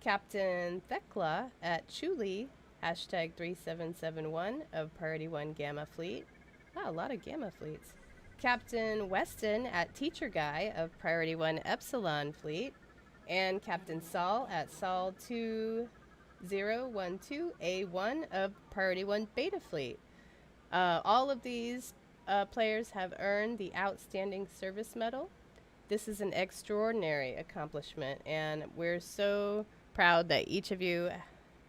Captain Thekla at Chuli hashtag 3771 of Priority 1 Gamma Fleet. Wow, a lot of Gamma Fleets. Captain Weston at Teacher Guy of Priority 1 Epsilon Fleet, and Captain Saul at Saul 2012A1 of Priority 1 Beta Fleet. All of these players have earned the Outstanding Service Medal. This is an extraordinary accomplishment, and we're so proud that each of you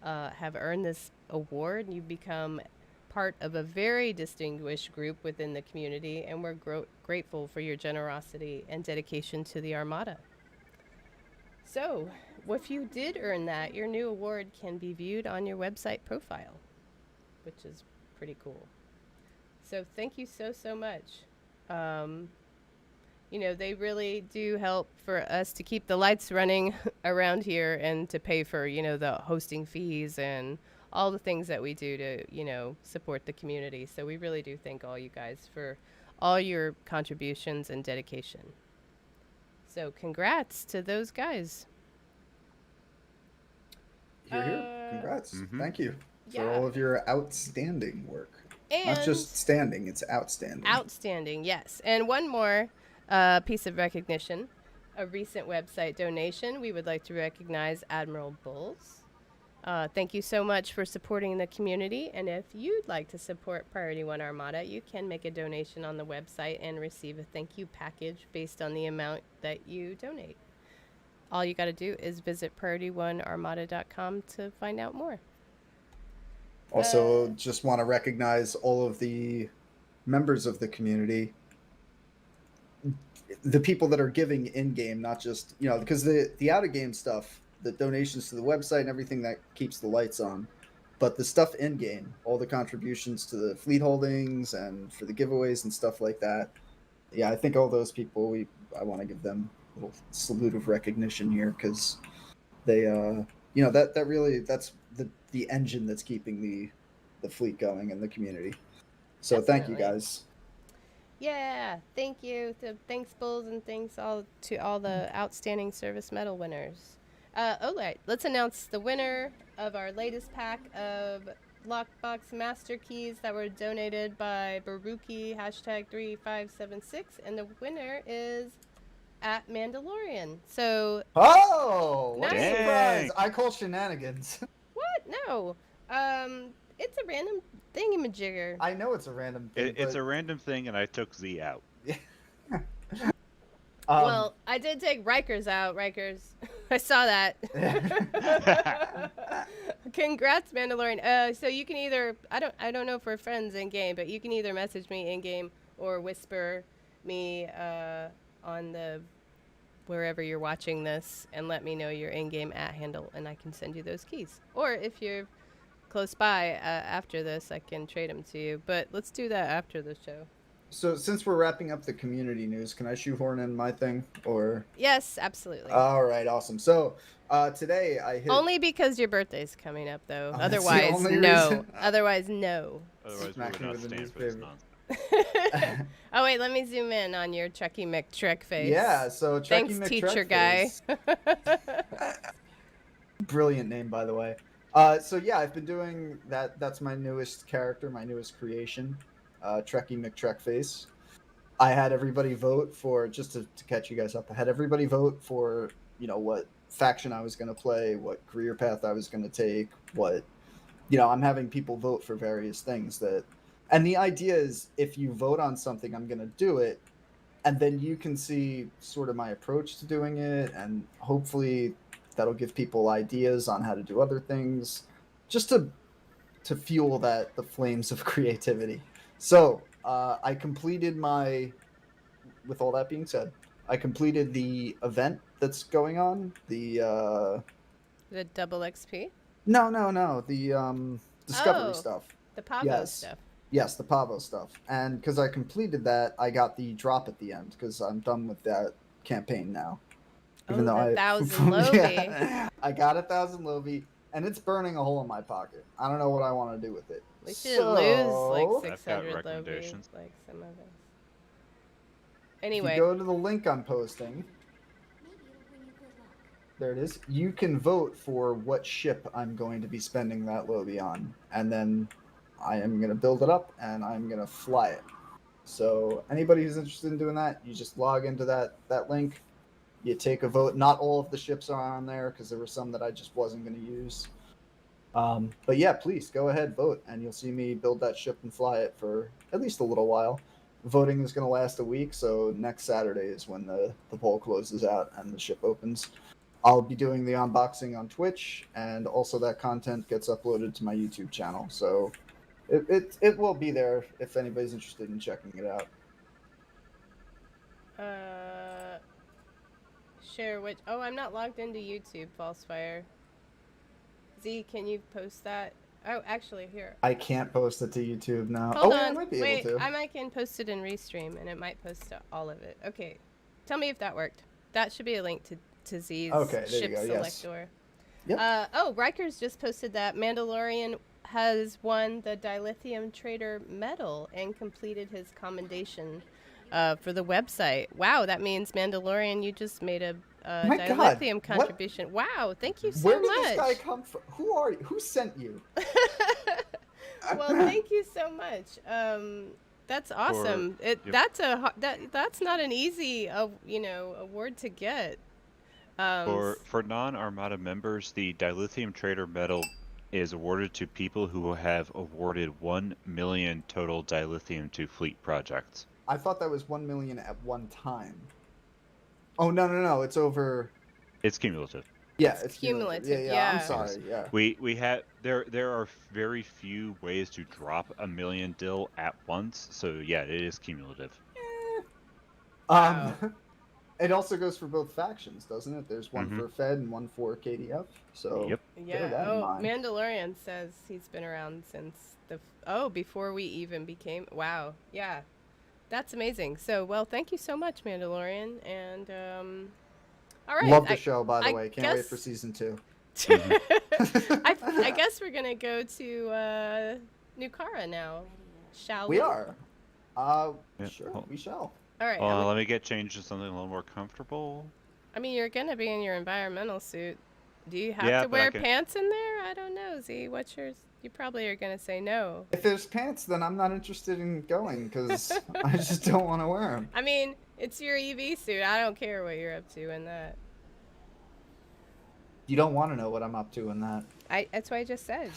have earned this award. You've become part of a very distinguished group within the community, and we're grateful for your generosity and dedication to the Armada. So, if you did earn that, your new award can be viewed on your website profile, which is pretty cool. So thank you so much. You know, they really do help for us to keep the lights running around here and to pay for, you know, the hosting fees and all the things that we do to, you know, support the community. So we really do thank all you guys for all your contributions and dedication. So congrats to those guys. Here. Congrats. Mm-hmm. Thank you for all of your outstanding work. And not just standing, it's outstanding. Outstanding, yes. And one more piece of recognition, a recent website donation. We would like to recognize Admiral Bulls. Thank you so much for supporting the community. And if you'd like to support Priority 1 Armada, you can make a donation on the website and receive a thank you package based on the amount that you donate. All you got to do is visit PriorityOneArmada.com to find out more. Also, just want to recognize all of the members of the community, the people that are giving in-game, not just, you know, because the out-of-game stuff, the donations to the website and everything that keeps the lights on, but the stuff in-game, all the contributions to the fleet holdings and for the giveaways and stuff like that. Yeah, I think all those people, I want to give them a little salute of recognition here, because they, you know, that's the engine that's keeping the fleet going in the community. So Definitely. Thank you guys. Yeah, thank you. Thanks, Bulls, and thanks to all the outstanding service medal winners. All right, let's announce the winner of our latest pack of Lockbox Master Keys that were donated by Baruki hashtag 3576, and the winner is at Mandalorian. So what nice. a surprise! I call shenanigans. What? No. It's a random thingamajigger. I know it's a random thing. It's a random thing, and I took Z out. Well, I did take Rikers out. Rikers, I saw that. Congrats, Mandalorian. So you can either I don't know if we're friends in game, but you can either message me in game or whisper me on the wherever you're watching this and let me know your in-game @handle, and I can send you those keys. Or if you're close by after this, I can trade them to you. But let's do that after the show. So since we're wrapping up the community news, can I shoehorn in my thing? Or Yes, absolutely. All right, awesome. So today I hit... Only because your birthday's coming up, though. Oh, that's the Otherwise, only no. reason? Otherwise, no. Otherwise, Smack we me would not with a stand for this newspaper. nonsense. Oh, wait, let me zoom in on your Trekkie McTrek face. Yeah, so Trekkie Thanks, McTrek teacher guy. Brilliant name, by the way. So yeah, I've been doing that. That's my newest character, my newest creation, Trekkie McTrekface. I had everybody vote for, just to catch you guys up, I had everybody vote for, you know, what faction I was going to play, what career path I was going to take, what, you know, I'm having people vote for various things that, and the idea is if you vote on something, I'm going to do it, and then you can see sort of my approach to doing it, and hopefully that'll give people ideas on how to do other things, just to fuel the flames of creativity. So I completed with all that being said, I completed the event that's going on, the double XP? No, the discovery stuff. The Pavo stuff. Yes, the Pavo stuff. And because I completed that, I got the drop at the end, because I'm done with that campaign now. Even though 1,000 Lobi. Yeah, I got 1,000 Lobi, and it's burning a hole in my pocket. I don't know what I want to do with it. We shouldn't lose like I've got 600 Lobi recommendations. like some of us. Anyway. If you go to the link I'm posting, there it is. You can vote for what ship I'm going to be spending that lobby on, and then I am going to build it up and I'm going to fly it. So anybody who's interested in doing that, you just log into that link. You take a vote. Not all of the ships are on there because there were some that I just wasn't going to use. But yeah, please go ahead, vote, and you'll see me build that ship and fly it for at least a little while. Voting is going to last a week, so next Saturday is when the poll closes out and the ship opens. I'll be doing the unboxing on Twitch, and also that content gets uploaded to my YouTube channel. So it will be there if anybody's interested in checking it out. Share which... Oh, I'm not logged into YouTube, Falsefire. Z, can you post that? Oh, actually, here. I can't post it to YouTube now. Hold on. Yeah, I might be able to. I might can post it in Restream, and it might post to all of it. Okay. Tell me if that worked. That should be a link to Z's ship selector. Yep. Riker's just posted that Mandalorian has won the Dilithium Trader medal and completed his commendation for the website. Wow, that means Mandalorian, you just made a dilithium contribution. What? Wow, thank you so much. Where did this guy come from? Who are you? Who sent you? Well, thank you so much. That's awesome. That's not an easy award to get. For non-Armada members, the Dilithium Trader Medal is awarded to people who have awarded 1 million total dilithium to fleet projects. I thought that was 1 million at one time. Oh, no, it's over. It's cumulative. Yeah, it's cumulative. Yeah. I'm sorry. Yeah. We have there are very few ways to drop 1 million dill at once, so yeah, it is cumulative. Wow. It also goes for both factions, doesn't it? There's one for Fed and one for KDF. So yep. Yeah. Mandalorian says he's been around since before we even became. Wow. Yeah. That's amazing. So, well, thank you so much, Mandalorian. And all right. Love the show, by the way. Can't wait for season 2. I guess we're gonna go to Nukara now. Shall we? We are. Sure, we shall. All right. Well, let me get changed to something a little more comfortable. I mean, you're gonna be in your environmental suit. Do you have to wear pants in there? I don't know, Z. What's yours? You probably are gonna say no. If there's pants, then I'm not interested in going because I just don't want to wear them. I mean, it's your EV suit. I don't care what you're up to in that. You don't want to know what I'm up to in that. That's what I just said.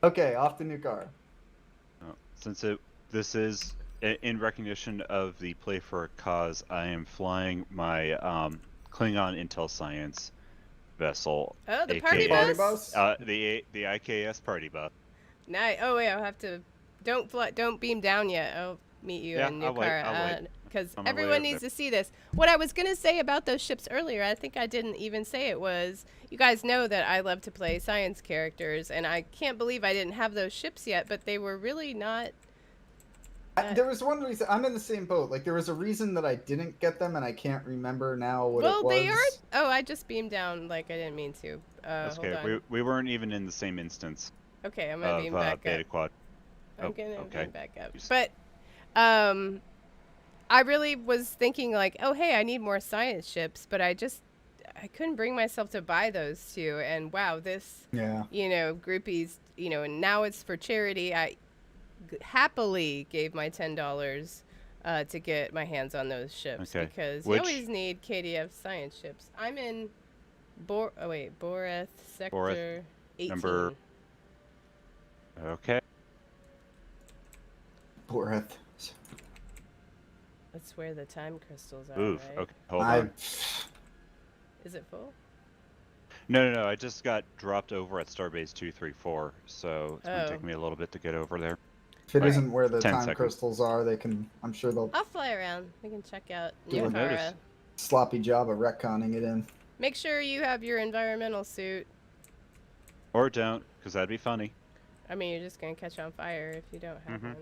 Okay, off to Nukara. Since this is in recognition of the Play for a Cause, I am flying my Klingon Intel Science vessel. Oh, the party bus. The IKS party bus. Nice. Oh wait, I'll have to. Don't beam down yet. I'll meet you in Nukara because everyone needs to see this. What I was gonna say about those ships earlier, I think I didn't even say it, was you guys know that I love to play science characters, and I can't believe I didn't have those ships yet, but they were really not. There was one reason. I'm in the same boat. Like, there was a reason that I didn't get them, and I can't remember now what it was. Well, they are. Oh, I just beamed down like I didn't mean to. That's hold okay. on. We weren't even in the same instance. Okay, I'm gonna beam back Beta up. Quad. I'm gonna beam back up. But, I really was thinking like, oh hey, I need more science ships, but I couldn't bring myself to buy those two. And wow, this, groupies, and now it's for charity. I happily gave my $10 to get my hands on those ships because you always need KDF science ships. I'm in Boreth sector 18. Number. Okay. Boreth. That's where the time crystals are. Oof. Right? Okay. Hold on. Is it full? No. I just got dropped over at Starbase 234, so it's going to take me a little bit to get over there. If it isn't where the 10 time seconds. Crystals are, I'm sure they'll I'll fly around. We can check out do a Nukara. sloppy job of retconning it in. Make sure you have your environmental suit. Or don't, because that'd be funny. I mean, you're just going to catch on fire if you don't have one.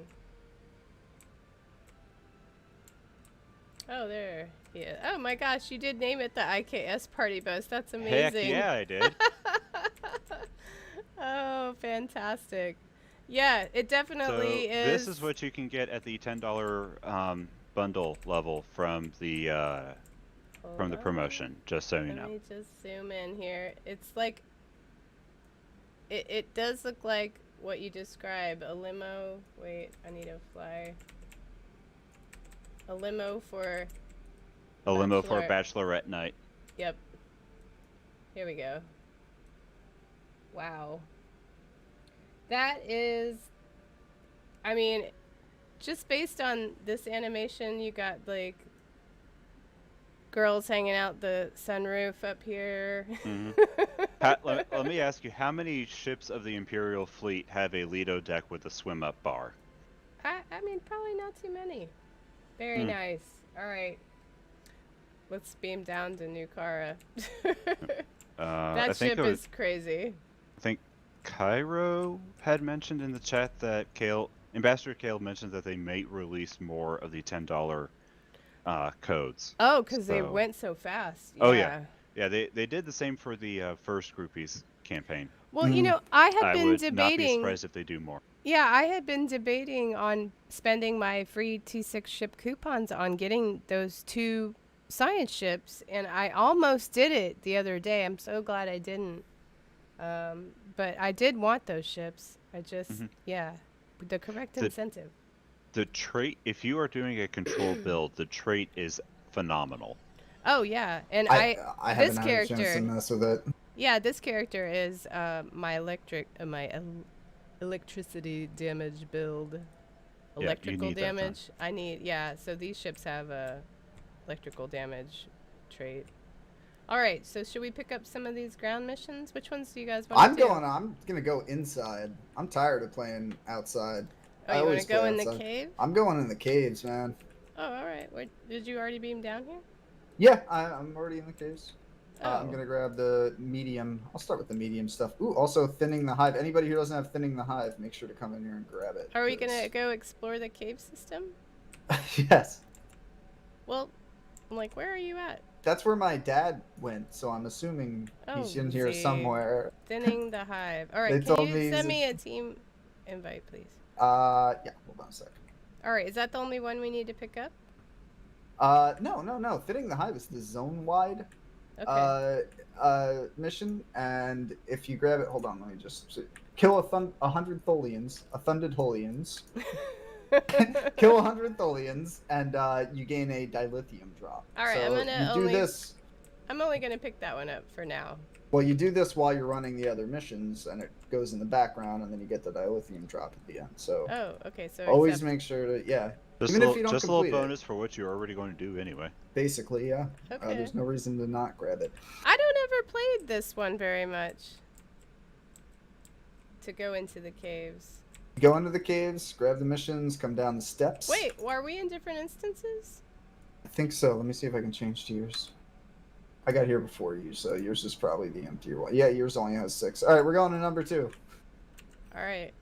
Oh, there. Yeah. Oh my gosh, you did name it the IKS party bus. That's amazing. Heck yeah, I did. Oh, fantastic. Yeah, it definitely is. This is what you can get at the $10 bundle level from the Hold on. promotion. Just so you Let know. me just zoom in here. It's like it does look like what you describe. A limo. Wait, I need to fly. A limo for A limo for a Bachelorette. bachelorette night. Yep. Here we go. Wow. That is, I mean, just based on this animation, you got like girls hanging out the sunroof up here. Let me ask you, how many ships of the Imperial fleet have a Lido deck with a swim-up bar? I mean, probably not too many. Very nice. All right. Let's beam down to Nukara. That ship is crazy. I think Cairo had mentioned in the chat that Ambassador Kale mentioned that they may release more of the $10 codes. Oh, because they went so fast. Yeah. Oh, yeah. Yeah, they did the same for the first Groupies campaign. Well, you know, I had been would debating. not be surprised if they do more. Yeah, I had been debating on spending my free T6 ship coupons on getting those 2 science ships, and I almost did it the other day. I'm so glad I didn't. But I did want those ships. I just, yeah, the correct incentive. The trait, if you are doing a control build, the trait is phenomenal. Oh yeah, and I this haven't character, had a chance to mess with it. Yeah, this character is my electricity damage build. Electrical damage. I need, so these ships have a electrical damage trait. All right, so should we pick up some of these ground missions? Which ones do you guys want to do? I'm gonna go inside. I'm tired of playing outside. Oh, you want to go in the cave? I'm going in the caves, man. Oh, all right. Did you already beam down here? Yeah, I'm already in the caves. Oh. I'm gonna grab the medium. I'll start with the medium stuff. Ooh, also thinning the hive. Anybody who doesn't have thinning the hive, make sure to come in here and grab it. Are we gonna go explore the cave system? Yes. Well, I'm like, where are you at? That's where my dad went, so I'm assuming he's in here somewhere. Thinning the hive. All right, can you send me a team invite, please? Yeah, hold on a second. All right, is that the only one we need to pick up? No. Thinning the hive is the zone-wide mission, and if you grab it, hold on, let me just kill 100 Tholians, kill 100 Tholians, and you gain a dilithium drop. All right, so I'm only gonna pick that one up for now. Well, you do this while you're running the other missions, and it goes in the background, and then you get the dilithium drop at the end. So okay, so always make sure to Just even a if you don't just a complete little bonus for what you're already going to do anyway. Basically, yeah. Okay. There's no reason to not grab it. I don't ever played this one very much. To go into the caves. Go into the caves, grab the missions, come down the steps. Wait, are we in different instances? I think so. Let me see if I can change to yours. I got here before you, so yours is probably the emptier one. Yeah, yours only has 6. All right, we're going to number 2. All right.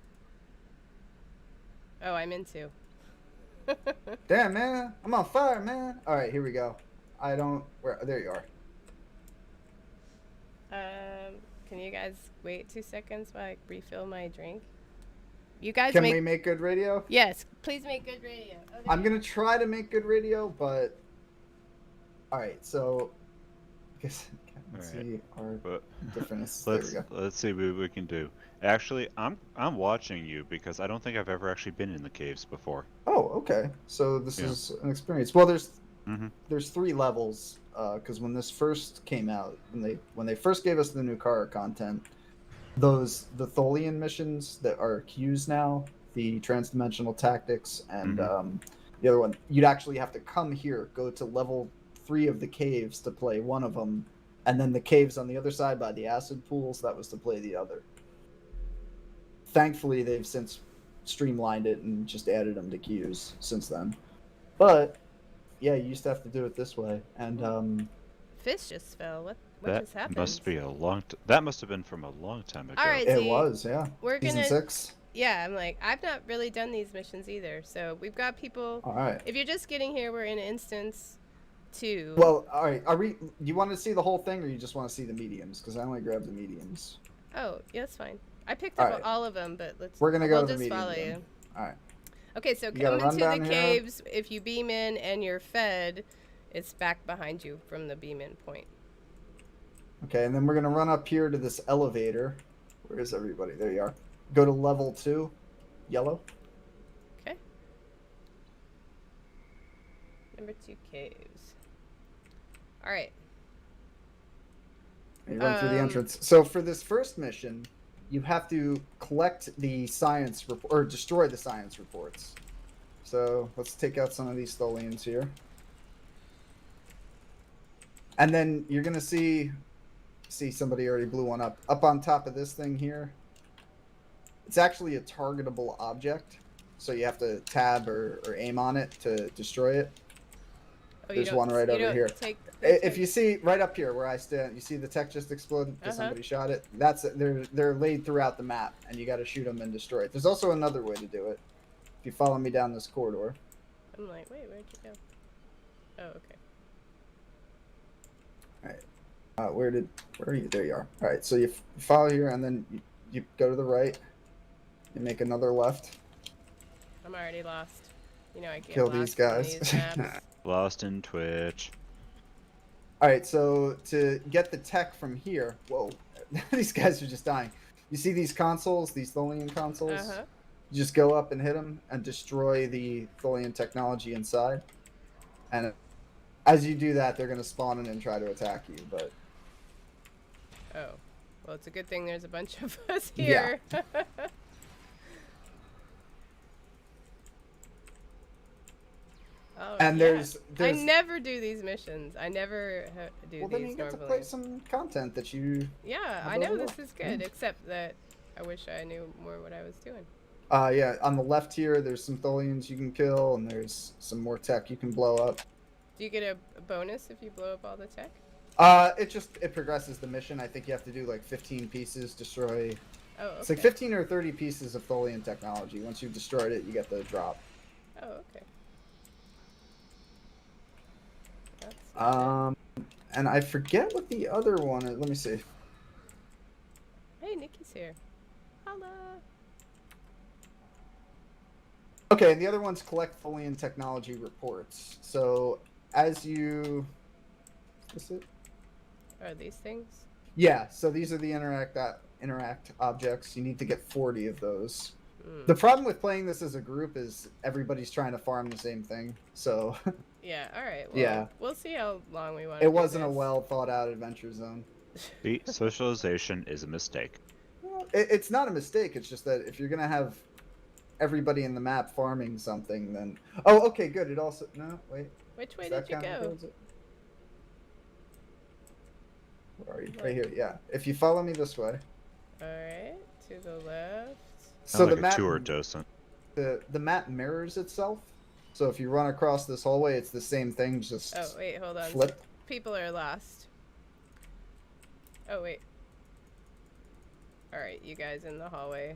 Oh, I'm in 2. Damn, man. I'm on fire, man. All right, here we go. There you are. Can you guys wait 2 seconds while I refill my drink? You guys Can we make good radio? Yes, please make good radio. Okay. I'm going to try to make good radio, but... All right, so... I guess let's see our differences. Let's see what we can do. Actually, I'm watching you because I don't think I've ever actually been in the caves before. Oh, okay. So this is an experience. Well, there's 3 levels because when this first came out, when they first gave us the new Kara content, the Tholian missions that are queues now, the transdimensional tactics, and the other one, you'd actually have to come here, go to level 3 of the caves to play one of them, and then the caves on the other side by the acid pools, that was to play the other. Thankfully, they've since streamlined it and just added them to queues since then. But yeah, you used to have to do it this way. And fish just fell. What just happened? That must have been from a long time ago. All right, it was, yeah. We're Season 6. Yeah, I'm like, I've not really done these missions either. So we've got people. All right. If you're just getting here, we're in instance 2. Well, all right. You want to see the whole thing, or you just want to see the mediums? Because I only grabbed the mediums. Oh, yeah, that's fine. I picked up all of them, but we'll We're gonna go to the just medium. Follow then. you. All right. Okay, so You gotta come run into down the here. caves. If you beam in and you're fed, it's back behind you from the beam in point. Okay, and then we're gonna run up here to this elevator. Where is everybody? There you are. Go to level 2, yellow. Okay. Number 2 caves. All right. And you run through the entrance. So for this first mission, you have to collect the science report or destroy the science reports. So let's take out some of these Tholians here. And then you're gonna see somebody already blew one up. Up on top of this thing here. It's actually a targetable object. So you have to tab or aim on it to destroy it. Oh, There's one right over here. If you see right up here where I stand, you see the tech just exploded because somebody shot it. That's they're laid throughout the map, and you got to shoot them and destroy it. There's also another way to do it. If you follow me down this corridor. I'm like, wait, where'd you go? Oh, okay. All right. Where are you? There you are. All right. So you follow here, and then you go to the right. You make another left. I'm already lost. You know, I get Kill lost these guys. in these maps. Lost in Twitch. All right, so to get the tech from here, whoa, these guys are just dying. You see these consoles, these Tholian consoles? You just go up and hit them and destroy the Tholian technology inside. And as you do that, they're going to spawn in and try to attack you. But Oh, well, it's a good thing there's a bunch of us here. Yeah. Oh, and yeah. there's I never do these missions. I never do well, these then you get to normally. play some content that you. Yeah, I know this is good, except that I wish I knew more what I was doing. Yeah, on the left here, there's some Tholians you can kill, and there's some more tech you can blow up. Do you get a bonus if you blow up all the tech? It progresses the mission. I think you have to do like 15 pieces, destroy. Oh, okay. It's like 15 or 30 pieces of Tholian technology. Once you've destroyed it, you get the drop. Oh, okay. That's And I forget what the other one is. Let me see. Hey, Nikki's here. Holla. Okay, and the other one's collect Tholian technology reports. So as you, is this it? Are these things? Yeah. So these are the interact objects. You need to get 40 of those. The problem with playing this as a group is everybody's trying to farm the same thing. So. Yeah. All right. Well, yeah. We'll see how long we want. It wasn't a well thought out adventure zone. The socialization is a mistake. Well, it's not a mistake. It's just that if you're gonna have everybody in the map farming something, then okay, good. It also wait. Which way did you go? Where are you? Right here. Yeah. If you follow me this way. All right. To the left. So like the map tour docent. The map mirrors itself. So if you run across this hallway, it's the same thing. Just wait, hold on. Flip. People are lost. Oh wait. All right, you guys in the hallway.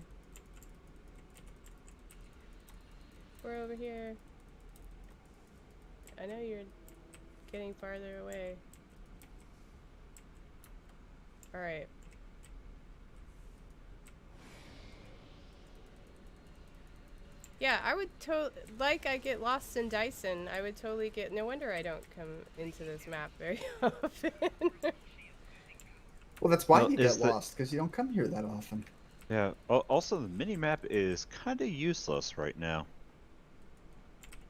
We're over here. I know you're getting farther away. All right. Yeah, I would I get lost in Dyson. I would totally get. No wonder I don't come into this map very often. Well, that's why you get lost, because you don't come here that often. Yeah. Also, the mini-map is kind of useless right now.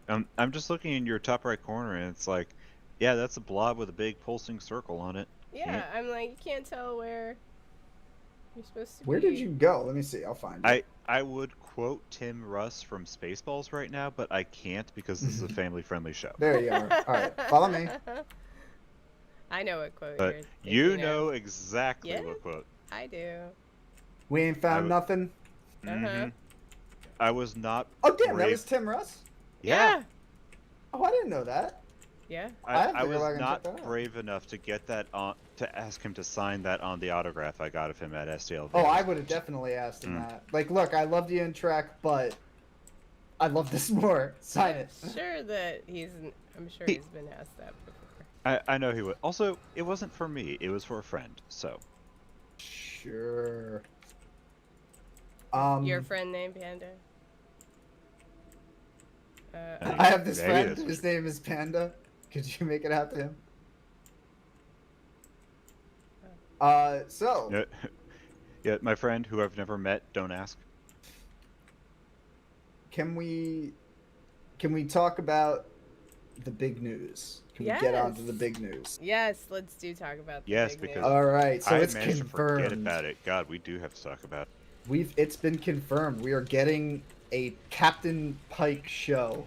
I'm just looking in your top right corner, and it's like, yeah, that's a blob with a big pulsing circle on it. Yeah, I'm like, you can't tell where you're supposed to Where be. did you go? Let me see. I'll find it. I would quote Tim Russ from Spaceballs right now, but I can't because this is a family-friendly show. There you are. All right, follow me. I know what quote But you're you know exactly what quote. I do. We ain't found nothing. I was not. Oh damn, that was Tim Russ. Yeah. Oh, I didn't know that. Yeah. I was not brave enough to get that on to ask him to sign that on the autograph I got of him at STL. Oh, I would have definitely asked him that. Like, look, I love the in track, but I love this more. Sign it. Sure that I'm sure he's been asked that before. I know he would. Also, it wasn't for me. It was for a friend. So. Sure. Your friend named Panda. I have this Maybe friend. that's His what name is Panda. Could you make it out to him? So Yeah, my friend who I've never met, don't ask. can we talk about the big news? Can we get on to the Yes. big news? Yes, let's do talk about the Yes, big because news. All right, so I it's managed to forget confirmed. about it. God, we do have to talk about it. It's been confirmed. We are getting a Captain Pike show.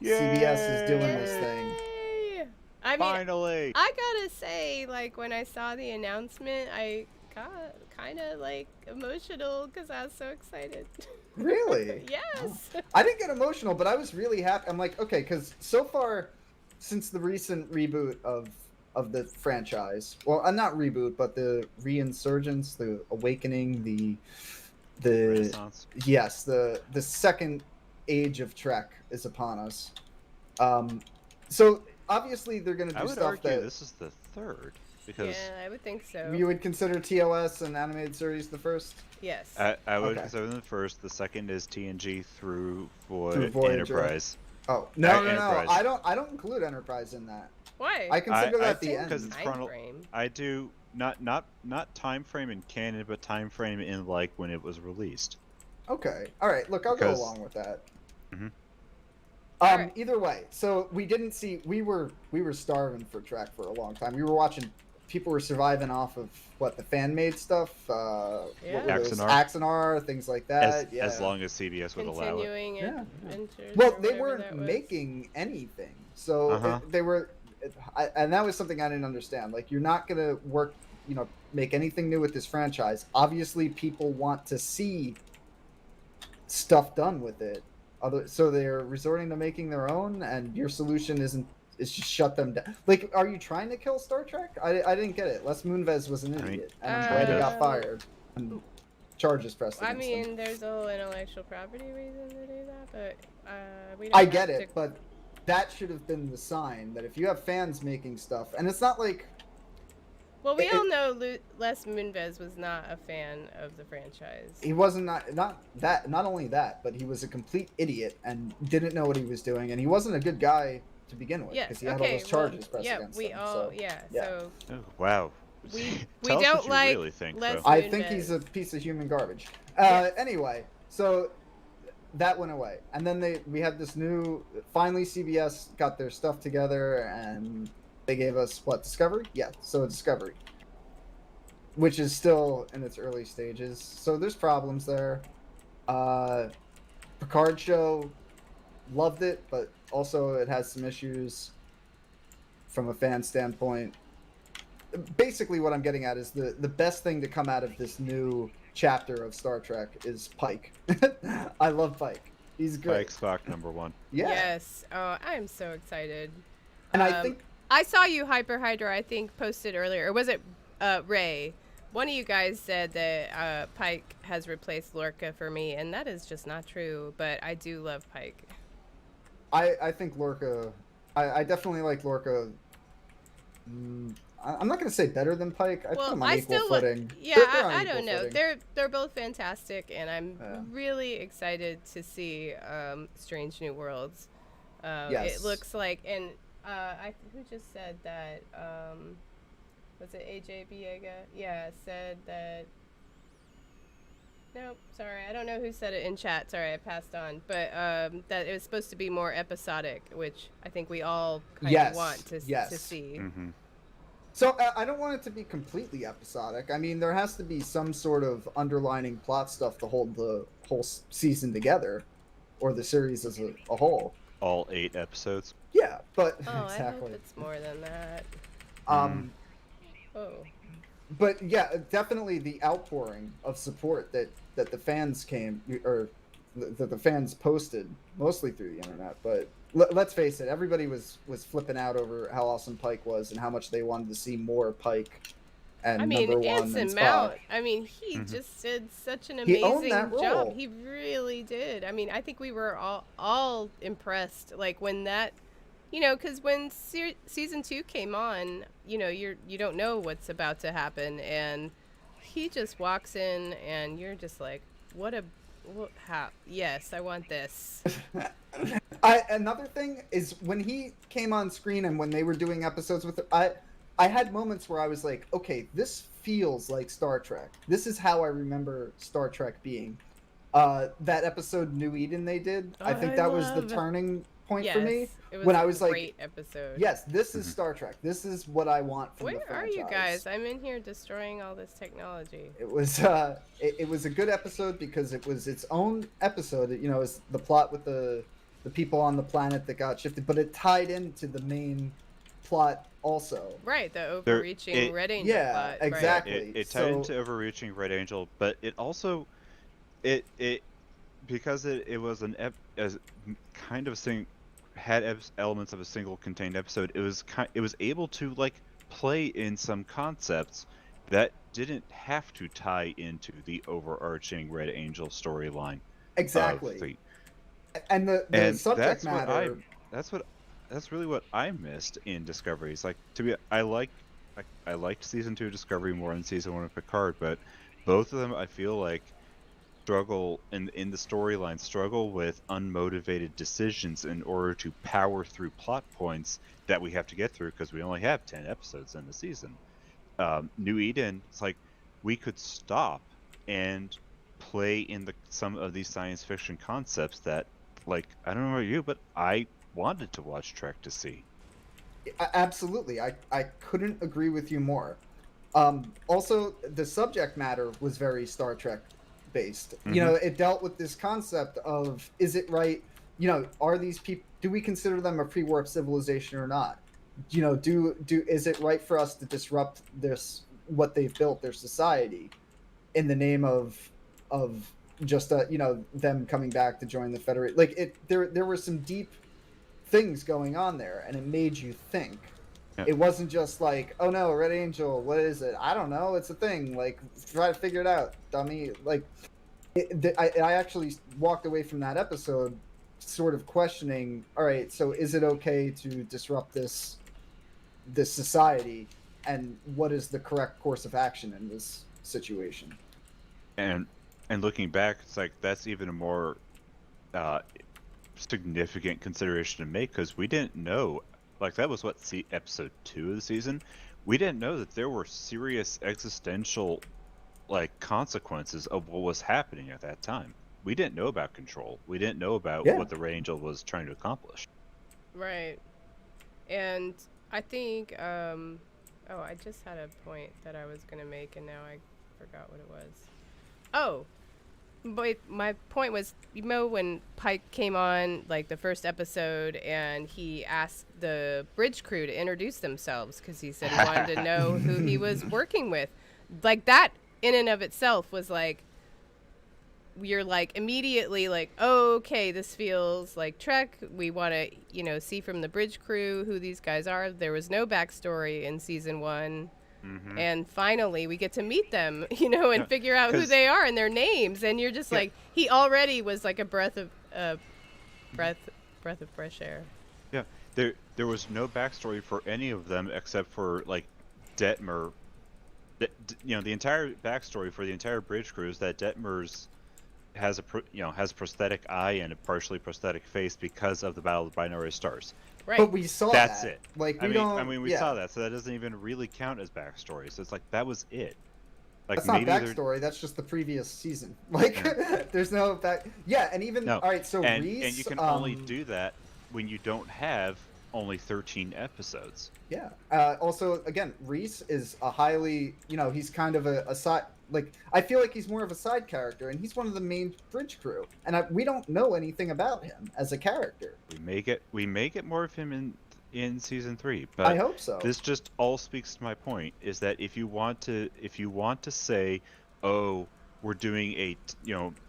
CBS is doing this thing. Yay! I mean, Finally! I gotta say, like, when I saw the announcement, I got kind of, like, emotional because I was so excited. Really? Yes! I didn't get emotional, but I was really happy. I'm like, okay, because so far, since the recent reboot of the franchise, well, not reboot, but the reinsurgence, the awakening, the Renaissance. yes, the second age of Trek is upon us. So obviously they're going to I do would stuff argue that this is the third, because Yeah, I would think so. you would consider TOS and animated series the first. Yes. I would Okay. consider them the first. The second is TNG through Voyager. Enterprise. Oh no, Enterprise. I don't include Enterprise in that. Why? I consider that the think end. because it's Time frame. I do not time frame in canon, but time frame in like when it was released. Okay, all right. Look, I'll go Because- along with that. Mhm. Alright. Either way, so we didn't see. We were starving for Trek for a long time. We were watching. People were surviving off of what the fan made stuff. What were those? Axanar. Axanar, things like that. As long as CBS would allow it. Continuing Yeah. adventures. Well, or they whatever that weren't was. making anything, so Uh-huh. they were, and that was something I didn't understand. Like, you're not gonna work, make anything new with this franchise. Obviously, people want to see stuff done with it. So they're resorting to making their own, and your solution is just shut them down. Like, are you trying to kill Star Trek? I didn't get it. Les Moonves was an idiot, and I'm glad he got fired. And charges pressed I against him. mean, there's a whole intellectual property reason to do that, but we don't I have get to... it, but that should have been the sign that if you have fans making stuff, and it's not like Well, we all know Les Moonves was not a fan of the franchise. he wasn't not only that, but he was a complete idiot and didn't know what he was doing, and he wasn't a good guy to begin with Yes, because he had okay, all those charges well, pressed yeah, against we him. all, So yeah, yeah. so Oh, wow. we Tell us don't what you like really think, Les though. I Moonves. think he's a piece of human garbage. Yes. Anyway, so that went away, and then we had this new. Finally, CBS got their stuff together, and they gave us what, Discovery? Yeah, so Discovery, which is still in its early stages. So there's problems there. Picard show, loved it, but also it has some issues from a fan standpoint. Basically, what I'm getting at is the best thing to come out of this new chapter of Star Trek is Pike. I love Pike. He's great. Pike's Spock #1. Yeah. Yes. Oh, I am so excited. And I think I saw you, Hyper Hydra, I think, posted earlier. Or was it Ray? One of you guys said that Pike has replaced Lorca for me, and that is just not true, but I do love Pike. I think Lorca. I definitely like Lorca. I'm not going to say better than Pike. I put him on equal footing. Yeah, They're on I equal don't know. footing. They're both fantastic, and I'm really excited to see Strange New Worlds. Yes. It looks like, and who just said that? Was it AJ Biega? Yeah, said that. Nope, sorry, I don't know who said it in chat. Sorry, I passed on. But that it was supposed to be more episodic, which I think we all kind of want to see. Mm-hmm. So I don't want it to be completely episodic. I mean, there has to be some sort of underlining plot stuff to hold the whole season together, or the series as a whole. All 8 episodes. Yeah, but Oh, exactly. I hope it's more than that. Oh. But yeah, definitely the outpouring of support that the fans that the fans posted, mostly through the internet. But let's face it, everybody was flipping out over how awesome Pike was and how much they wanted to see more Pike. And I mean, number one Anson and Spock. Mount. I mean, he just did such an He owned amazing that role. job. He really did. I mean, I think we were all impressed. Like when that, because when season 2 came on, you don't know what's about to happen, and he just walks in, and you're just like, how? Yes, I want this. Another thing is when he came on screen and when they were doing episodes with it, I had moments where I was like, okay, this feels like Star Trek. This is how I remember Star Trek being. That episode New Eden they did, I think that was the turning point for me. It was when a I was great like, episode. yes, this is Star Trek. This is what I want from the Where franchise. are you guys? I'm in here destroying all this technology. It was it was a good episode because it was its own episode. You know, it's the plot with the people on the planet that got shifted, but it tied into the main plot also. Right, the overreaching Red Angel plot. Yeah, exactly. Right. It tied into overreaching Red Angel, but it also it because it was as kind of had elements of a single contained episode. It was able to like play in some concepts that didn't have to tie into the overarching Red Angel storyline. Exactly. And the subject matter. That's really what I missed in Discovery. It's like I liked season 2 of Discovery more than season 1 of Picard, but both of them I feel like struggle in the storyline, struggle with unmotivated decisions in order to power through plot points that we have to get through because we only have 10 episodes in the season. New Eden, it's like we could stop and play in some of these science fiction concepts that, like, I don't know about you, but I wanted to watch Trek to see. Absolutely, I couldn't agree with you more. Also, the subject matter was very Star Trek based. Mm-hmm. You know, it dealt with this concept of, is it right, you know, are these people, do we consider them a pre-warp civilization or not? You know, is it right for us to disrupt what they've built, their society, in the name of just you know, them coming back to join the Federation? Like, there were some deep things going on there, and it made you think. Yeah. It wasn't just like, oh no, Red Angel, what is it? I don't know, it's a thing. Like, try to figure it out, dummy. Like, I actually walked away from that episode sort of questioning, all right, so is it okay to disrupt this society, and what is the correct course of action in this situation? And looking back, it's like that's even a more significant consideration to make, because we didn't know, like, that was episode 2 of the season. We didn't know that there were serious existential, like, consequences of what was happening at that time. We didn't know about control. We didn't know about what the Red Angel was trying to accomplish. Right. And I think I just had a point that I was gonna make, and now I forgot what it was. Oh, but my point was, you know, when Pike came on, like, the first episode, and he asked the bridge crew to introduce themselves because he said he wanted to know who he was working with. Like, that in and of itself was like, you're like immediately like, oh, okay, this feels like Trek. We want to, you know, see from the bridge crew who these guys are. There was no backstory in season 1. Mm-hmm. And finally we get to meet them, you know, and figure out who they are and their names. And you're just like, he already was like a breath of fresh air. Yeah. There was no backstory for any of them except for, like, Detmer. You know, the entire backstory for the entire bridge crew is that Detmer's has a prosthetic eye and a partially prosthetic face because of the Battle of the Binary Stars. Right. But we saw that's that. It. Like, we saw that, so that doesn't even really count as backstory. So it's like, that was it. Like, that's not backstory. That's just the previous season. Like, there's no back. Yeah, and even all right. So Reese, and you can only do that when you don't have only 13 episodes. Yeah. Also, again, Reese is a highly, you know, he's kind of a side. Like, I feel like he's more of a side character, and he's one of the main bridge crew, and we don't know anything about him as a character. We may get more of him in season 3, but I hope so. This just all speaks to my point: is that if you want to say, oh, we're doing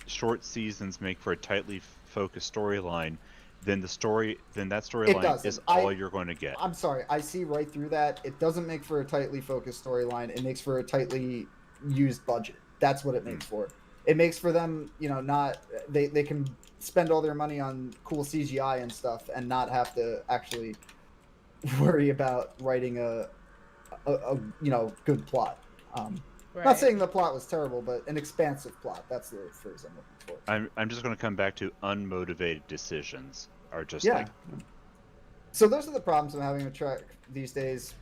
short seasons make for a tightly focused storyline, then that storyline is all you're going to get. I'm sorry, I see right through that. It doesn't make for a tightly focused storyline. It makes for a tightly used budget. That's what it makes for. It makes for them, you know, not they can spend all their money on cool CGI and stuff and not have to actually worry about writing a you know, good plot. Right. Not saying the plot was terrible, but an expansive plot. That's the phrase I'm looking for. I'm just going to come back to unmotivated decisions are just Yeah. like, So those are the problems I'm having with Trek these days.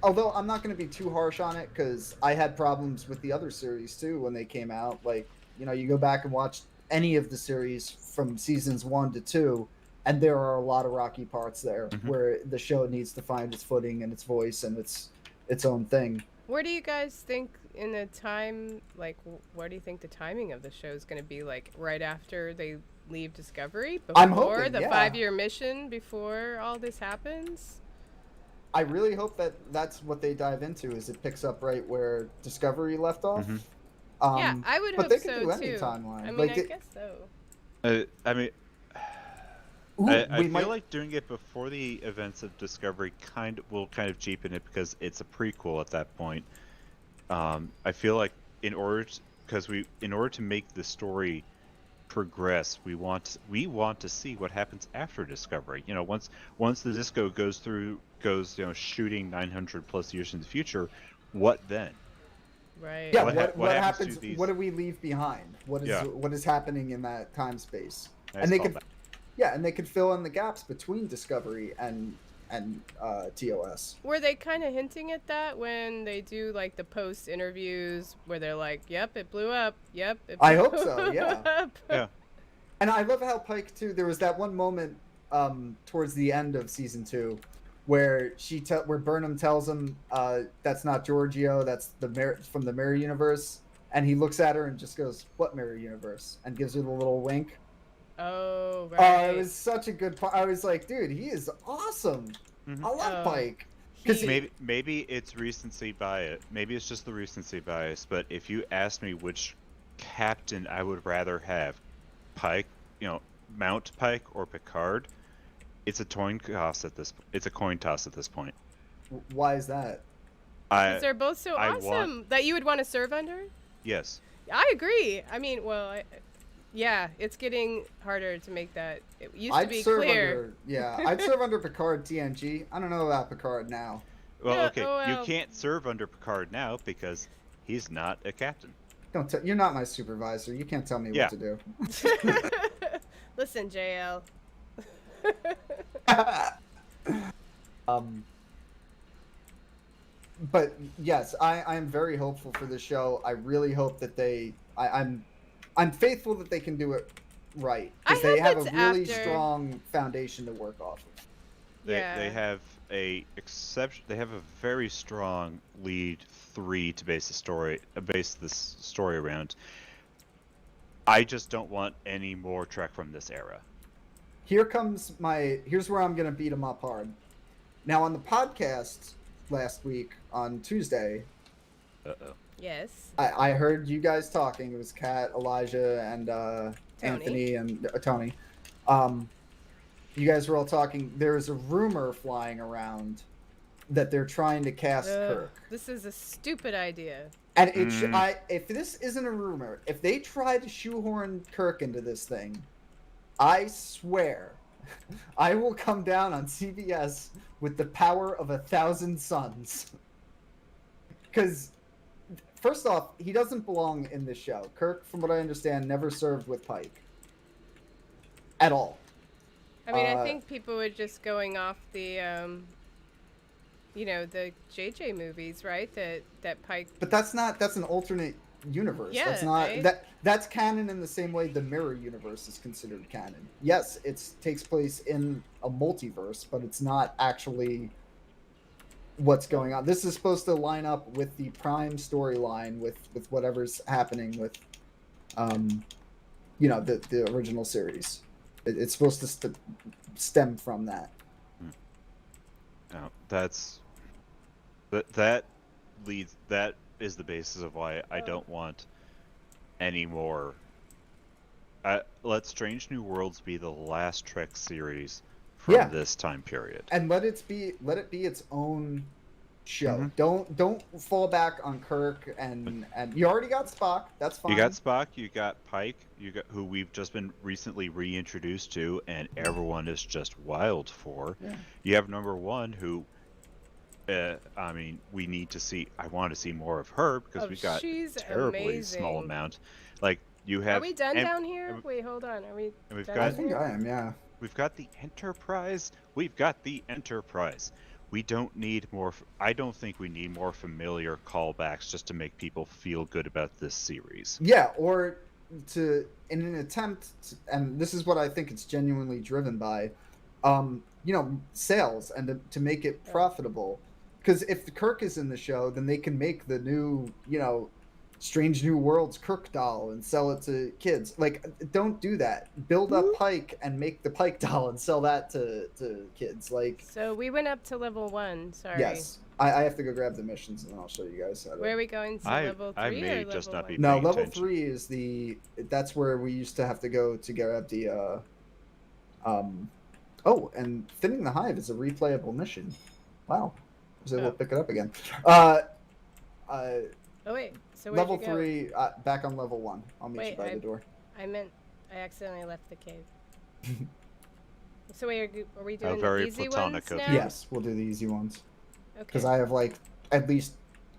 Although I'm not going to be too harsh on it, because I had problems with the other series too when they came out. Like, you go back and watch any of the series from seasons 1 to 2, and there are a lot of rocky parts there where the show needs to find its footing and its voice and its own thing. Where do you guys think in the time, like, where do you think the timing of the show is going to be? Like, right after they leave Discovery? Before I'm hoping, the yeah. 5-year mission, before all this happens? I really hope that that's what they dive into, is it picks up right where Discovery left off. Yeah, I would but hope they can so, do any too. timeline. I mean, Like, I guess so. I mean, Ooh, I we feel might... like doing it before the events of Discovery will kind of cheapen it, because it's a prequel at that point. I feel like in order to make the story progress, we want to see what happens after Discovery. Once the Disco goes shooting 900 plus years in the future, what then? Right. Yeah, What happens happens? to these... What do we leave behind? What is happening in that time space? Nice and they callback. and they could fill in the gaps between Discovery and TOS. Were they kind of hinting at that when they do, like, the post interviews where they're like, "Yep, it blew up. Yep, it blew I hope so. Yeah. up." Yeah. And I love how Pike too. There was that one moment towards the end of season 2 where where Burnham tells him that's not Giorgio, that's from the Mirror Universe, and he looks at her and just goes, "What Mirror Universe?" and gives her the little wink. Oh, right. It was such a good part. I was like, dude, he is awesome. I love Pike. Maybe it's recency bias. Maybe it's just the recency bias. But if you ask me which captain I would rather have, Pike, Mount Pike or Picard, it's a coin toss at this. It's a coin toss at this point. Why is that? Because they're both so awesome that you would want to serve under. Yes. I agree. I mean, well, yeah, it's getting harder to make that. It used to be clear. I'd serve under Picard TNG. I don't know about Picard now. Well, Yeah, okay, well. you can't serve under Picard now because he's not a captain. You're not my supervisor. You can't tell me what to do. Listen, JL. But yes, I am very hopeful for the show. I really hope that I'm faithful that they can do it right, because they have a really strong foundation to work off of. They have a very strong lead 3 to base this story around. I just don't want any more Trek from this era. Here's where I'm gonna beat them up hard. Now, on the podcast last week on Tuesday, Yes. I heard you guys talking. It was Kat, Elijah, and Anthony and Tony. You guys were all talking. There's a rumor flying around that they're trying to cast Kirk. This is a stupid idea. And if this isn't a rumor, if they try to shoehorn Kirk into this thing, I swear I will come down on CBS with the power of 1,000 suns. Because, first off, he doesn't belong in this show. Kirk, from what I understand, never served with Pike. At all. I mean, I think people were just going off the, the JJ movies, right? That Pike. But that's an alternate universe. Yeah, that's not right? that's canon in the same way the Mirror Universe is considered canon. Yes, it takes place in a multiverse, but it's not actually what's going on. This is supposed to line up with the Prime storyline, with whatever's happening with the original series. It's supposed to stem from that. No, that is the basis of why I don't want any more. Let Strange New Worlds be the last Trek series from this time period, and let it be its own show. Mm-hmm. Don't fall back on Kirk, and you already got Spock. That's fine. You got Spock, you got Pike, who we've just been recently reintroduced to, and everyone is just wild for. Yeah. You have number 1, who, we need to see. I want to see more of her because we got terribly small amount. Like you have. Are we done down here? Wait, hold on. Are we? I think I am. Yeah. We've got the Enterprise. We've got the Enterprise. We don't need more. I don't think we need more familiar callbacks just to make people feel good about this series. Yeah, or in an attempt, and this is what I think it's genuinely driven by, sales and to make it profitable. Because if the Kirk is in the show, then they can make the new, Strange New Worlds Kirk doll and sell it to kids. Like, don't do that. Build up Pike and make the Pike doll and sell that to kids. Like, So we went up to level 1. Sorry. yes, I have to go grab the missions and then I'll show you guys how to. Where are we going to? Level 3 I or may level just not 1? be No, paying level attention. 3 is that's where we used to have to go to grab the and thinning the hive is a replayable mission. Wow. I was able to pick it up again. Oh wait, so where'd Level you go? 3, back on level 1. I'll meet you by the door. I accidentally left the cave. So wait, are we doing the very easy platonic ones of now? you. Yes, we'll do the easy ones. Okay. Because I have at least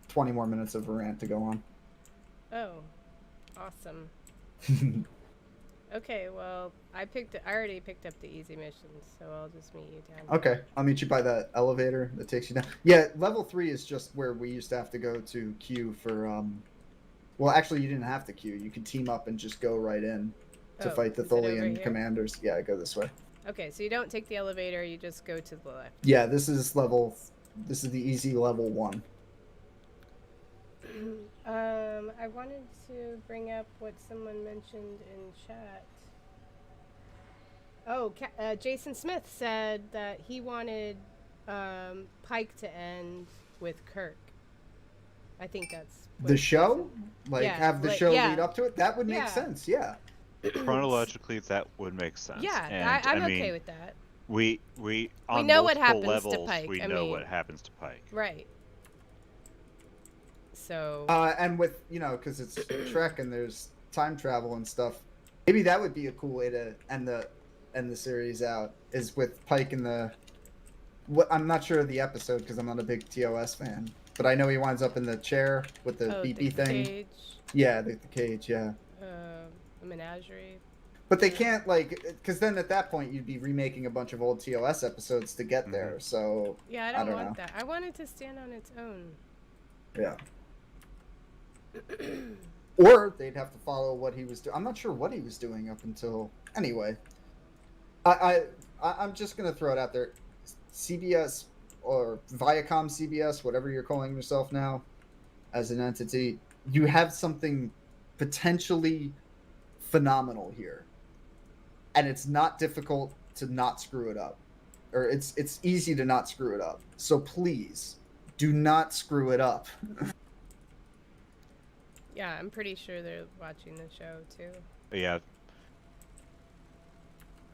20 more minutes of a rant to go on. Oh, awesome. Okay, well, I already picked up the easy missions, so I'll just meet you down here. Okay, I'll meet you by that elevator that takes you down. Yeah, level 3 is just where we used to have to go to queue for, well, actually, you didn't have to queue. You could team up and just go right in to fight the is it over Tholian here? commanders. Yeah, go this way. Okay, so you don't take the elevator, you just go to the left. Yeah, this is the easy level 1. I wanted to bring up what someone mentioned in chat. Oh, Jason Smith said that he wanted Pike to end with Kirk. I think that's what The show? Have the show yeah. lead up to it? That would make Yeah. sense, yeah. Chronologically, that would make sense. Yeah, And, I'm I mean, okay with that. We on know what multiple happens to levels, Pike, we I know mean- what happens to Pike. Right. So. And with, because it's Trek and there's time travel and stuff, maybe that would be a cool way to end the series out, is with Pike in the... I'm not sure of the episode because I'm not a big TOS fan, but I know he winds up in the chair with the beepy thing. Cage, Yeah, the cage, yeah. the menagerie. But they can't, because then at that point you'd be remaking a bunch of old TOS episodes to get there, so... Yeah, I don't want know. that. I want it to stand on its own. Yeah. Or they'd have to follow what he was doing. I'm not sure what he was doing up until... Anyway. I'm just going to throw it out there. CBS, or Viacom CBS, whatever you're calling yourself now, as an entity, you have something potentially phenomenal here. And it's not difficult to not screw it up. Or it's easy to not screw it up. So please, do not screw it up. Yeah, I'm pretty sure they're watching the show too. Yeah,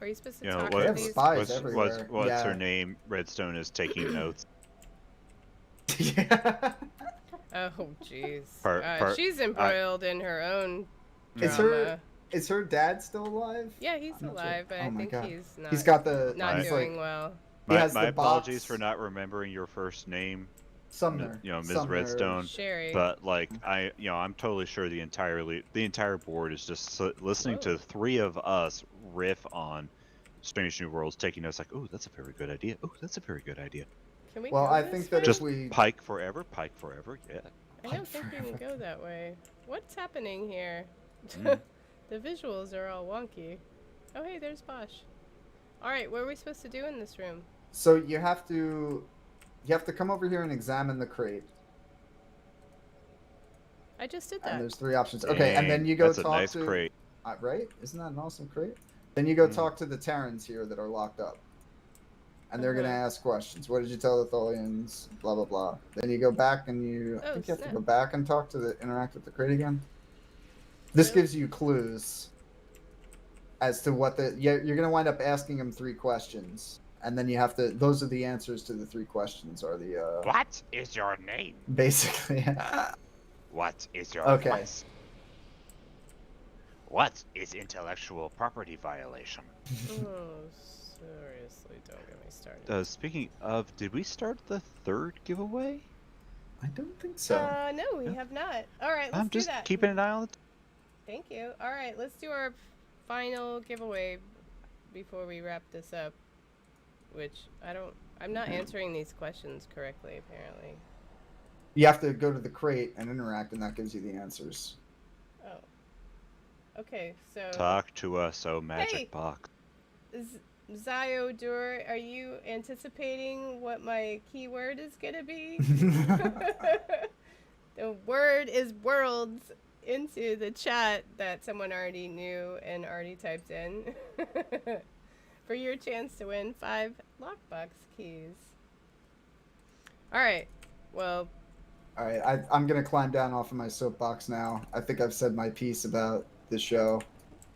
Are you supposed to you know, talk They to have these? spies everywhere. what's Yeah. her name? Redstone is taking notes. Yeah. Oh, jeez. Part- She's embroiled in her own Is drama. Is her dad still alive? Yeah, he's I'm not sure. alive, but Oh I my think God. he's not. He's got the... not he's doing like well. He has My the apologies box. for not remembering your first name, Sumner. Ms. Sumner. Redstone. Sherry. But I'm totally sure the entire board is just listening to three of us riff on Strange New Worlds, taking us like, oh, that's a very good idea. Oh, that's a very good idea. Can we Well, go I this think way? that Just if we... Pike forever, yeah. I don't think we can go that way. What's happening here? Mm. The visuals are all wonky. Oh, hey, there's Bosch. All right, what are we supposed to do in this room? So you have to come over here and examine the crate. I just did And that. there's 3 options. Okay, and then Dang, you go that's talk a nice to... crate. Right? Isn't that an awesome crate? Then you go Mm. talk to the Terrans here that are locked up. And they're going to Uh-huh. ask questions. What did you tell the Tholians? Blah, blah, blah. Then you go back and I Oh, think you have to snap. go back and interact with the crate again. This Really? gives you clues as to what you're going to wind up asking them 3 questions. And then you have to, those are the answers to the 3 questions are the, What is your name? basically. What is your Okay. voice? What is intellectual property violation? Oh, seriously, don't get me started. Speaking of, did we start the 3rd giveaway? I don't think so. No, we have not. All right, let's I'm do just that. keeping an eye on it. Thank you. All right, let's do our final giveaway. before we wrap this up, which I'm not answering these questions correctly, apparently. You have to go to the crate and interact, and that gives you the answers. Oh. Okay, so... Talk to us, oh magic Hey! box. Zyodor, are you anticipating what my keyword is gonna be? The word is worlds into the chat that someone already knew and already typed in for your chance to win 5 lockbox keys. Alright, well... Alright, I'm gonna climb down off of my soapbox now. I think I've said my piece about the show.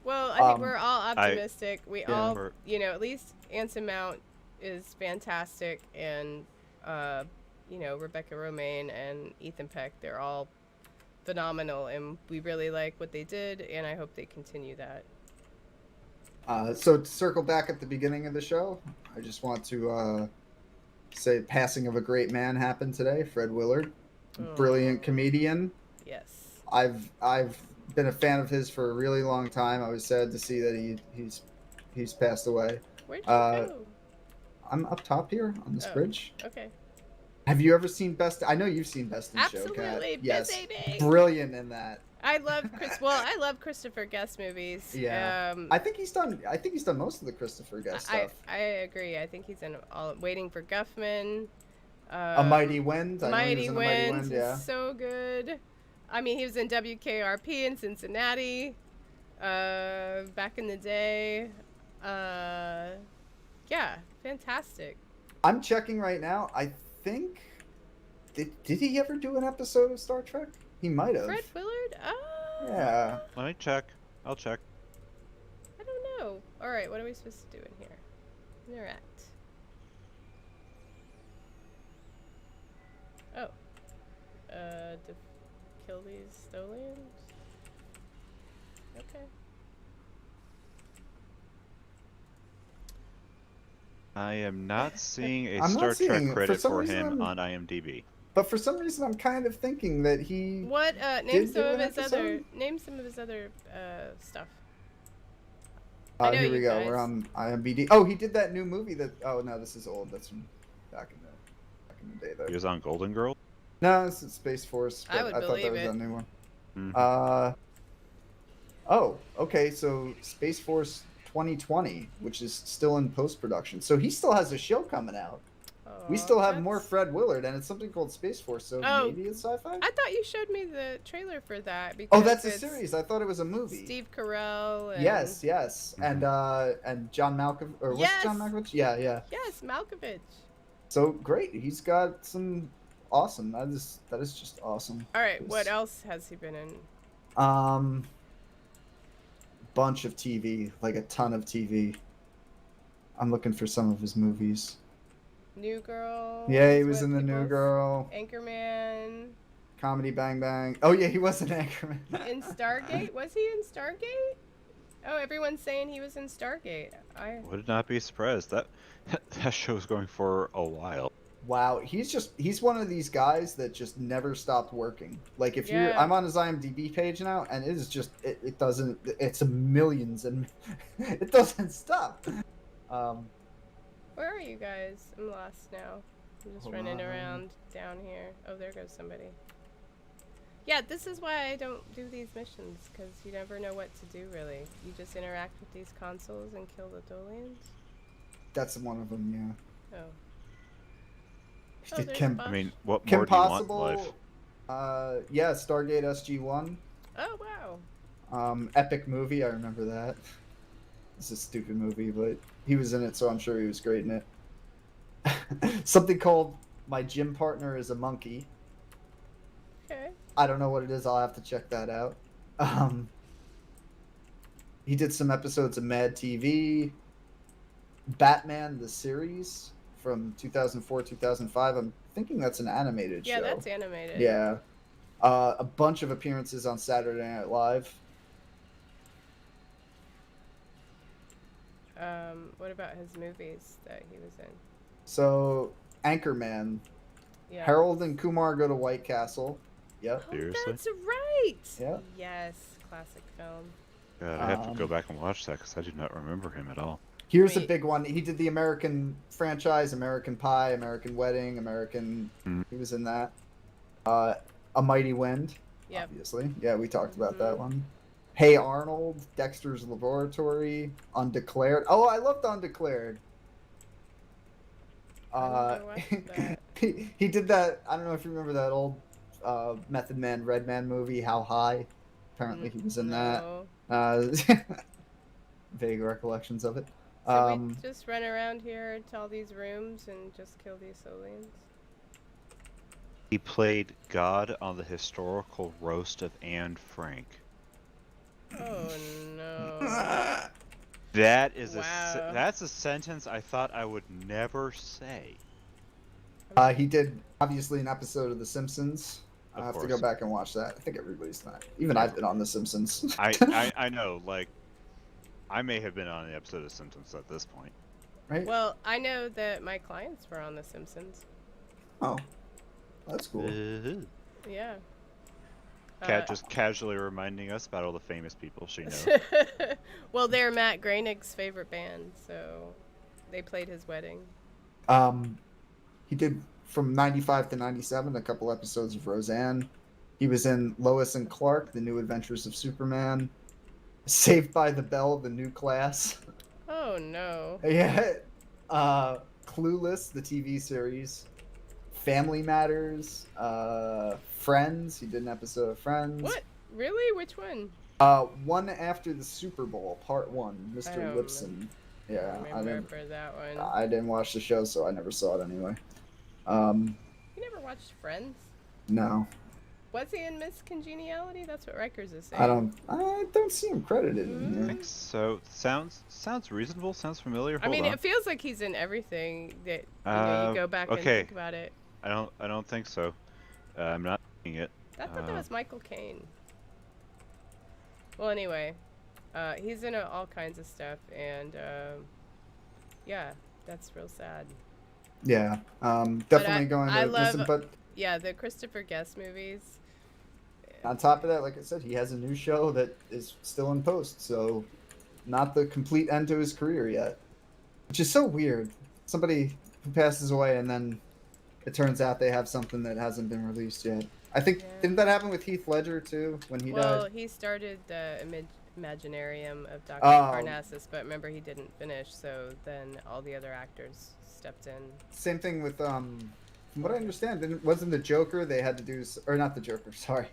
Well, I think we're all optimistic. At least Anson Mount is fantastic, and Rebecca Romaine and Ethan Peck, they're all phenomenal, and we really like what they did, and I hope they continue that. So to circle back at the beginning of the show, I just want to say passing of a great man happened today. Fred Willard, brilliant comedian. Yes. I've been a fan of his for a really long time. I was sad to see that he's passed away. Where'd you go? I'm up top here on this bridge. Okay. Have you ever seen Best? I know you've seen Best in Show, Kat. Absolutely, Yes, baby. Brilliant in that. I love Christopher Guest movies. Yeah, I think he's done most of the Christopher Guest stuff. I agree. I think he's in Waiting for Guffman. A Mighty Wind. Mighty Wind. Yeah. So good. I mean, he was in WKRP in Cincinnati. Back in the day. Yeah, fantastic. I'm checking right now. I think did he ever do an episode of Star Trek? He might have. Fred Willard? Yeah. Let me check. I'll check. I don't know. All right, what are we supposed to do in here? Interact. Oh. To kill these Tholians? Okay. I am not seeing a I'm not Star Trek seeing it. For credit some for reason, him on IMDb. But for some reason, I'm kind of thinking that he. What? Name some of his other stuff. Here we go. We're on IMDb. Oh, he did that new movie that. Oh no, this is old. That's from back in the day though. He was on Golden Girls? No, this is Space Force. But I thought that was it. a new one. Mm-hmm. Oh, okay. So Space Force 2020, which is still in post production. So he still has a show coming out. We still have more Fred Willard, and it's something called Space Force, so maybe it's sci-fi? I thought you showed me the trailer for that. Because that's a series. I thought it was a movie. Steve Carell. And... Yes. And John Malkovich. Or was it John Malkovich? Yeah. Yes, Malkovich. So great. He's got some awesome. That is just awesome. All right. What else has he been in? Bunch of TV, like a ton of TV. I'm looking for some of his movies. New Girl. Yeah, he was in the New Girl. Anchorman. Comedy Bang Bang. Oh yeah, he was in Anchorman. In Stargate? Was he in Stargate? Oh, everyone's saying he was in Stargate. I would not be surprised. That show's going for a while. Wow, he's one of these guys that just never stopped working. Like if I'm on his IMDb page now, and it is just it doesn't. It's millions and it doesn't stop. Where are you guys? I'm lost now. I'm just running around down here. Oh, there goes somebody. Yeah, this is why I don't do these missions, because you never know what to do, really. You just interact with these consoles and kill the Dolians? That's one of them, yeah. Oh. Kim, I mean, what Kim more Possible, do you want in life? Yeah, Stargate SG-1. Oh, wow. Epic movie, I remember that. It's a stupid movie, but he was in it, so I'm sure he was great in it. Something called My Gym Partner is a Monkey. Okay. I don't know what it is. I'll have to check that out. He did some episodes of Mad TV. Batman, the series from 2004, 2005. I'm thinking that's an animated show. Yeah, that's animated. Yeah. A bunch of appearances on Saturday Night Live. What about his movies that he was in? So, Anchorman. Yeah. Harold and Kumar Go to White Castle. Yep. Oh, Seriously? that's right. Yeah. Yes, classic film. God, I have to go back and watch that because I do not remember him at all. Here's a big one. He did the American franchise, American Pie, American Wedding, American. He was in that. A Mighty Wind. Yep. Obviously, yeah, we talked about that one. Hey Arnold, Dexter's Laboratory, Undeclared. Oh, I loved Undeclared. He did that. I don't know if you remember that old Method Man, Red Man movie, How High. Apparently, he was in that. Vague recollections of it. So we just run around here to all these rooms and just kill these aliens? He played God on the historical roast of Anne Frank. Oh no. That is that's a sentence I thought I would never say. He did obviously an episode of The Simpsons. I have to go back and watch that. I think everybody's not. Even I've been on The Simpsons. I know, like, I may have been on an episode of Simpsons at this point. Right? Well, I know that my clients were on The Simpsons. Oh, that's cool. Yeah. Just casually reminding us about all the famous people she knows. Well, they're Matt Groening's favorite band, so they played his wedding. He did from 95 to 97 a couple episodes of Roseanne. He was in Lois and Clark, The New Adventures of Superman. Saved by the Bell, The New Class. Oh no. Yeah. Clueless, the TV series. Family Matters. Friends. He did an episode of Friends. What? Really? Which one? One after the Super Bowl, part 1. Mr. Lipson. Yeah, I remember that one. I didn't watch the show, so I never saw it anyway. You never watched Friends? No. Was he in Miss Congeniality? That's what Rikers is saying. I don't see him credited in here. I think so. Sounds reasonable. Sounds familiar. I mean, it feels like he's in everything that you go back and think about it. I don't think so. I'm not seeing it. I thought that was Michael Caine. Well, anyway, he's in all kinds of stuff, and yeah, that's real sad. Yeah, definitely going to listen, but yeah, the Christopher Guest movies. On top of that, like I said, he has a new show that is still in post, so not the complete end to his career yet, which is so weird. Somebody who passes away and then it turns out they have something that hasn't been released yet. I think, didn't that happen with Heath Ledger too when he died? Well, he started the Imaginarium of Dr. Parnassus, but remember he didn't finish, so then all the other actors stepped in. Same thing with from what I understand, wasn't the Joker they had to do, or not the Joker, sorry,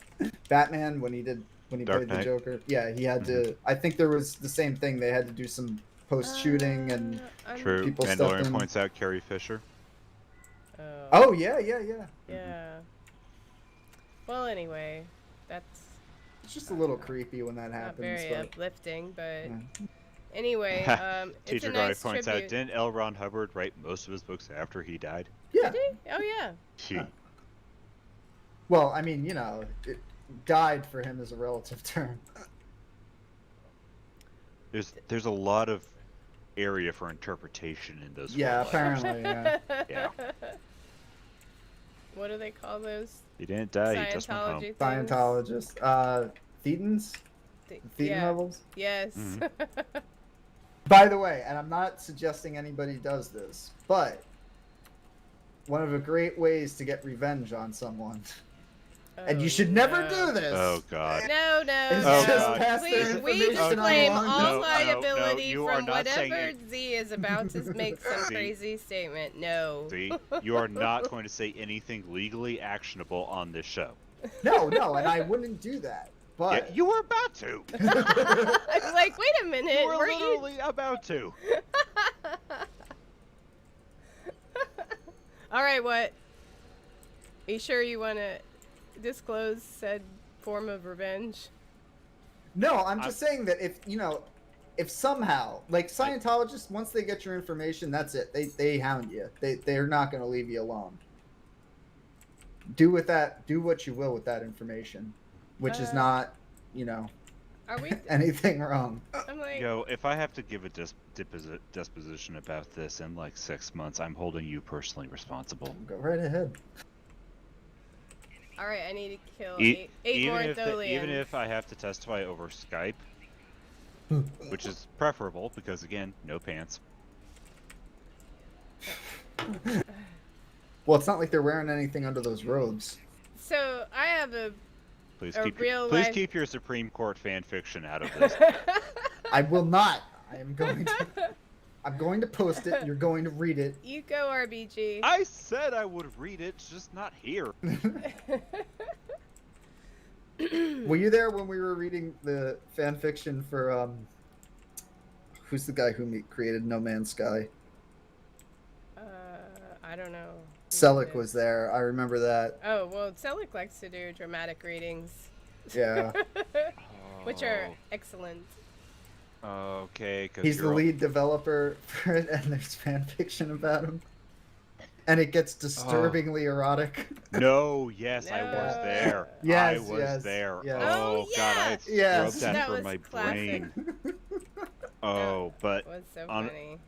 Batman when he played the Joker. Yeah, he had to. I think there was the same thing. They had to do some post shooting and true. People Mandalorian points out Carrie Fisher. Oh yeah. Yeah. Well, anyway, that's. It's just a little creepy when that happens. Not very uplifting, but anyway, Teacher it's a nice points tribute. out, didn't L. Ron Hubbard write most of his books after he died? Yeah. Did he? Oh yeah. Well, I mean, it died for him as a relative term. There's a lot of area for interpretation in those. Yeah, apparently, yeah. Yeah. What do they call those? He didn't die. He just went home. Things? Scientologist. Thetans? Thetan levels? Yes. Mm-hmm. By the way, and I'm not suggesting anybody does this, but one of the great ways to get revenge on someone. And you should never do this. Oh God. No. Please, we disclaim all liability from whatever Z is about to make some crazy statement. No. See, you are not going to say anything legally actionable on this show. No, and I wouldn't do that. But yeah, you were about to. I'm like, wait a minute. You were literally about to. All right, what? Are you sure you want to disclose said form of revenge? No, I'm just saying that if somehow, like Scientologists, once they get your information, that's it. They hound you. They're not going to leave you alone. Do what you will with that information, which is not, Are we anything wrong. I'm like, if I have to give a disposition about this in like 6 months, I'm holding you personally responsible. Go right ahead. All right, I need to kill eight more Tholians. Even if I have to testify over Skype, which is preferable because, again, no pants. Well, it's not like they're wearing anything under those robes. So I have a Please real please life. keep your Supreme Court fan fiction out of this. I will not. I'm going to post it. You're going to read it. You go, RBG. I said I would read it, just not here. Were you there when we were reading the fan fiction for who's the guy who created No Man's Sky? I don't know. Selleck was there. I remember that. Oh, well, Selleck likes to do dramatic readings. Yeah. Which are excellent. Okay, because he's the lead developer for it, and there's fan fiction about him. And it gets disturbingly erotic. No, yes, I was there. Yes, I was there. Yes. Oh, God, I yes. wrote that That for was my classic. brain. Oh, but That was so funny.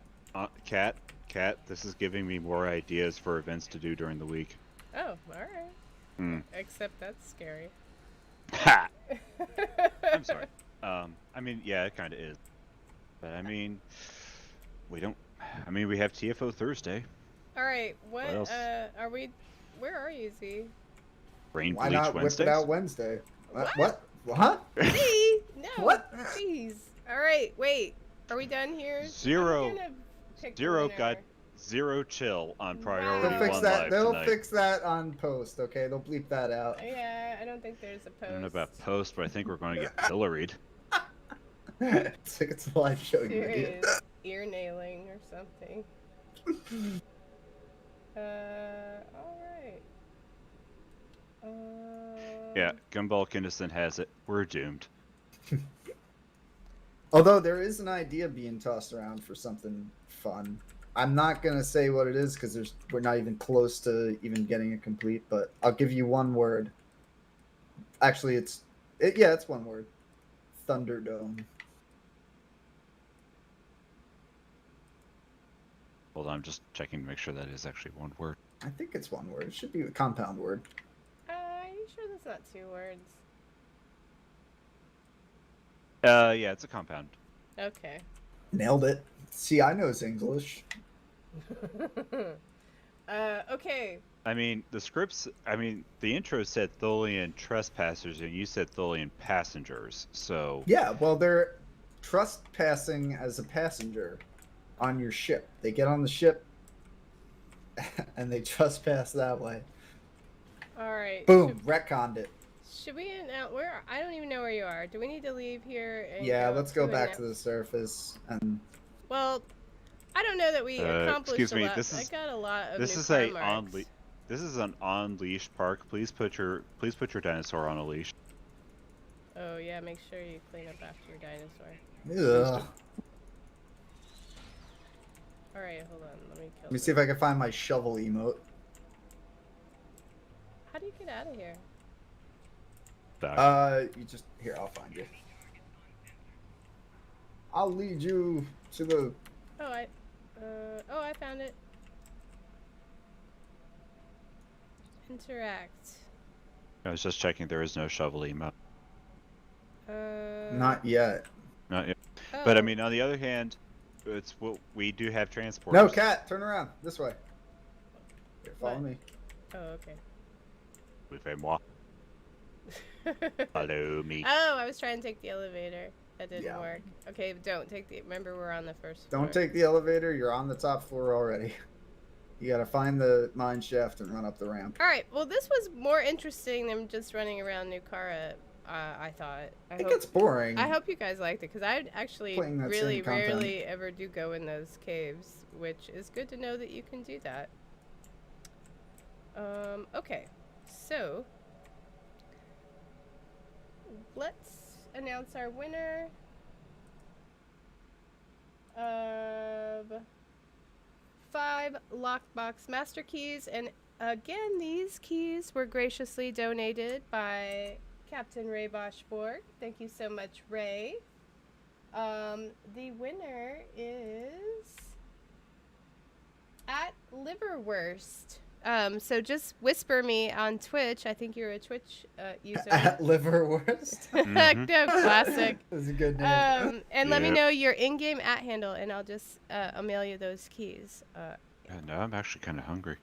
Kat, this is giving me more ideas for events to do during the week. Oh, alright. Except that's scary. Ha! I'm sorry. I mean, yeah, it kind of is. But I mean, we have TFO Thursday. Alright, what else? are we, where are you, Z? Brain Why Bleach not Wednesdays? whip it out Wednesday? What? Huh? Z? No. What? Jeez. Alright, wait. Are we done here? Zero. I'm gonna pick the Zero winner. got zero chill on Wow. Priority They'll fix One that. Live They'll tonight. fix that on post. Okay, they'll bleep that out. Yeah, I don't think there's a post. I don't know about post, but I think we're going to get pilloried. It's like it's a live show, you idiot. Serious ear nailing or something. Alright. Yeah, Gumball Innocent has it. We're doomed. Although there is an idea being tossed around for something fun. I'm not gonna say what it is because we're not even close to even getting it complete. But I'll give you one word. Actually, it's one word. Thunderdome. Hold on, I'm just checking to make sure that is actually one word. I think it's one word. It should be a compound word. Are you sure that's not 2 words? Yeah, it's a compound. Okay. Nailed it. See, I knows English. Okay. The intro said Tholian trespassers, and you said Tholian passengers, so... Yeah, well, they're trespassing as a passenger on your ship. They get on the ship, and they trespass that way. Alright. Boom, retconned it. Should we announce where? I don't even know where you are. Do we need to leave here? And Yeah, let's go back to the surface. And well, I don't know that we accomplished excuse me, a lot. this is- I got a lot of This new is car a marks. This is an on-leash park. Please put your dinosaur on a leash. Oh yeah, make sure you clean up after your dinosaur. ugh. Alright, hold on. Let me kill Let me see if I can find my shovel emote. How do you get out of here? You just here. I'll find you. I'll lead you to the. Oh, I found it. Interact. I was just checking. There is no shovel emote. Not yet. Not yet. Oh. But I mean, on the other hand, we do have transporters. No, cat. Turn around. This way. Here, follow What? me. Oh, okay. Suivez-moi. Follow me. Oh, I was trying to take the elevator. That didn't Yeah. work. Okay, don't take the. Remember, we're on the first. Don't floor. take the elevator. You're on the top floor already. You gotta find the mine shaft and run up the ramp. All right. Well, this was more interesting than just running around Nukara. I thought. It gets boring. I hope you guys liked it because I actually Playing that really same content. rarely ever do go in those caves, which is good to know that you can do that. Okay, so let's announce our winner of 5 lockbox master keys, and again, these keys were graciously donated by Captain Ray Boschborg. Thank you so much, Ray. The winner is at Liverwurst. So just whisper me on Twitch. I think you're a Twitch user. At Liverwurst. Mhm. No, classic. That's a good name. And let me Yep. know your in-game @handle, and I'll just I'll mail you those keys. Yeah, now I'm actually kind of hungry.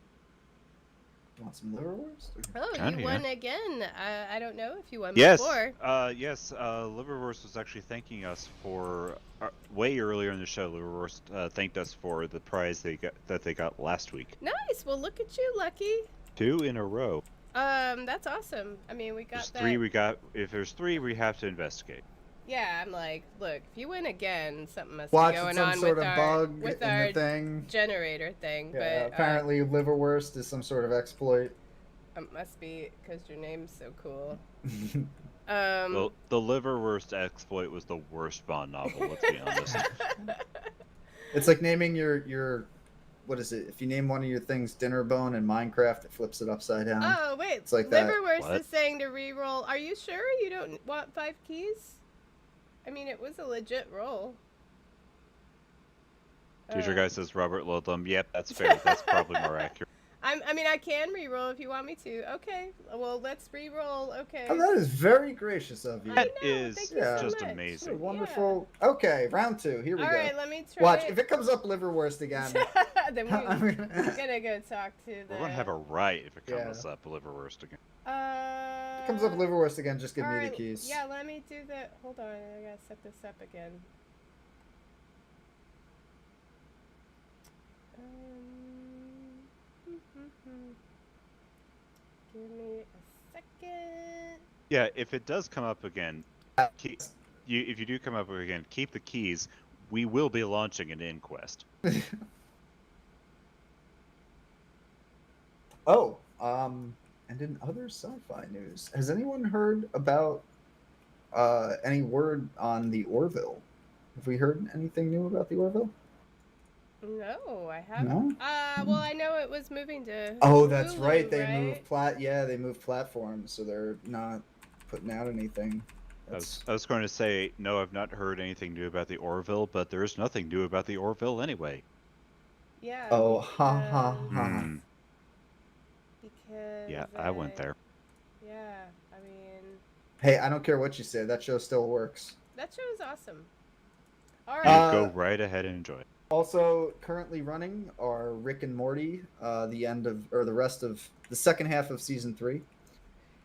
Want some liverwurst? Oh, Kinda, you won again. I don't know if you won Yes. before. Yes. Liverwurst was actually thanking us for way earlier in the show. Liverwurst thanked us for the prize they got last week. Nice. Well, look at you, Lucky. 2 in a row. That's awesome. I mean, we got There's that. 3 we got. If there's 3, we have to investigate. Yeah, I'm like, look, if you win again, something must Watch be going some on sort with of our bug with in our the thing. generator thing. Yeah, but apparently liverwurst is some sort of exploit. it must be because your name's so cool. The Liverwurst exploit was the worst Bond novel. Let's be honest. It's like naming your what is it? If you name one of your things Dinnerbone in Minecraft, it flips it upside down. Oh wait, It's like that. Liverwurst What? is saying to re-roll. Are you sure you don't want 5 keys? I mean, it was a legit roll. Teacher guy says Robert Ludlum. Yep, that's fair. That's probably more accurate. I mean, I can re-roll if you want me to. Okay, well, let's re-roll. Okay. Oh, that is very gracious of you. I That know, is thank you so just much. amazing. Wonderful. Okay, round 2. Here we All go. right, let me try. Watch, if it comes up liverwurst again. Then I'm we're gonna- gonna go talk to the. We're gonna have a riot if it Yeah. comes up Liverwurst again. If it comes up liverwurst again, just give me the alright, keys. Yeah, let me do the. Hold on, I gotta set this up again. Give me a second. Yeah, if it does come up again, if you do come up again, keep the keys. We will be launching an inquest. Oh, and in other sci-fi news, has anyone heard about any word on the Orville? Have we heard anything new about the Orville? No, I haven't. No? Well, I know it was moving to. Oh, that's Hulu, right. They right? moved platforms, so they're not putting out anything. I was going to say, no, I've not heard anything new about the Orville, but there's nothing new about the Orville anyway. Yeah. Oh, ha ha because- ha. Because. Yeah, I went there. Yeah, I mean, Hey, I don't care what you say. That show still works. that show is awesome. All You right. go right ahead and enjoy it. Also, currently running are Rick and Morty. The rest of the second half of season 3.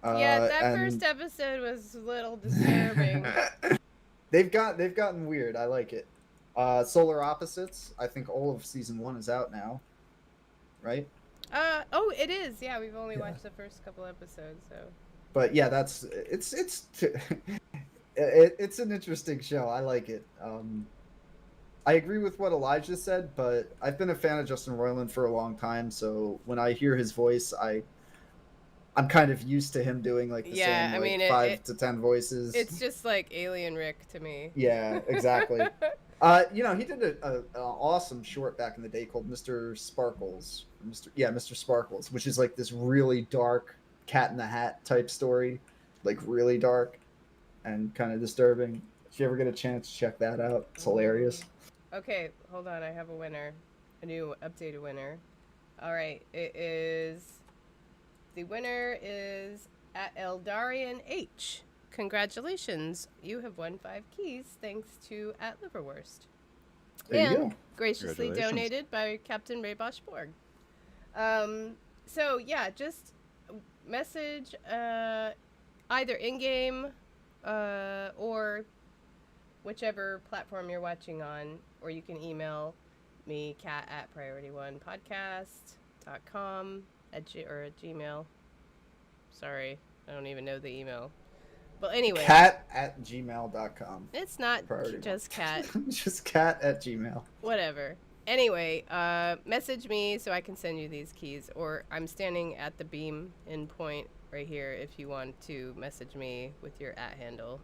Yeah, that and- first episode was a little disturbing. they've gotten weird. I like it. Solar Opposites. I think all of season 1 is out now. Right? Oh, it is. Yeah, we've only Yeah. watched the first couple episodes, so. But yeah, it's an interesting show. I like it. I agree with what Elijah said, but I've been a fan of Justin Roiland for a long time, so when I hear his voice, I'm kind of used to him doing like the Yeah, same I like mean, 5 to 10 voices. It's just like Alien Rick to me. Yeah, exactly. He did an awesome short back in the day called Mr. Sparkles. Mr. Sparkles, which is like this really dark Cat in the Hat type story, like really dark and kind of disturbing. If you ever get a chance, check that out. It's hilarious. Okay, hold on. I have a winner. A new updated winner. All right, the winner is at Eldarian H. Congratulations. You have won 5 keys thanks to at Liverwurst. There you And go. graciously Congratulations. donated by Captain Raybosh Borg. So yeah, just message either in-game or whichever platform you're watching on, or you can email me, cat at priority1podcast.com or at Gmail. Sorry, I don't even know the email. But anyway. Cat@gmail.com. It's not Priority just cat. Just cat@gmail. Whatever. Anyway, message me so I can send you these keys, or I'm standing at the beam in point right here if you want to message me with your @handle.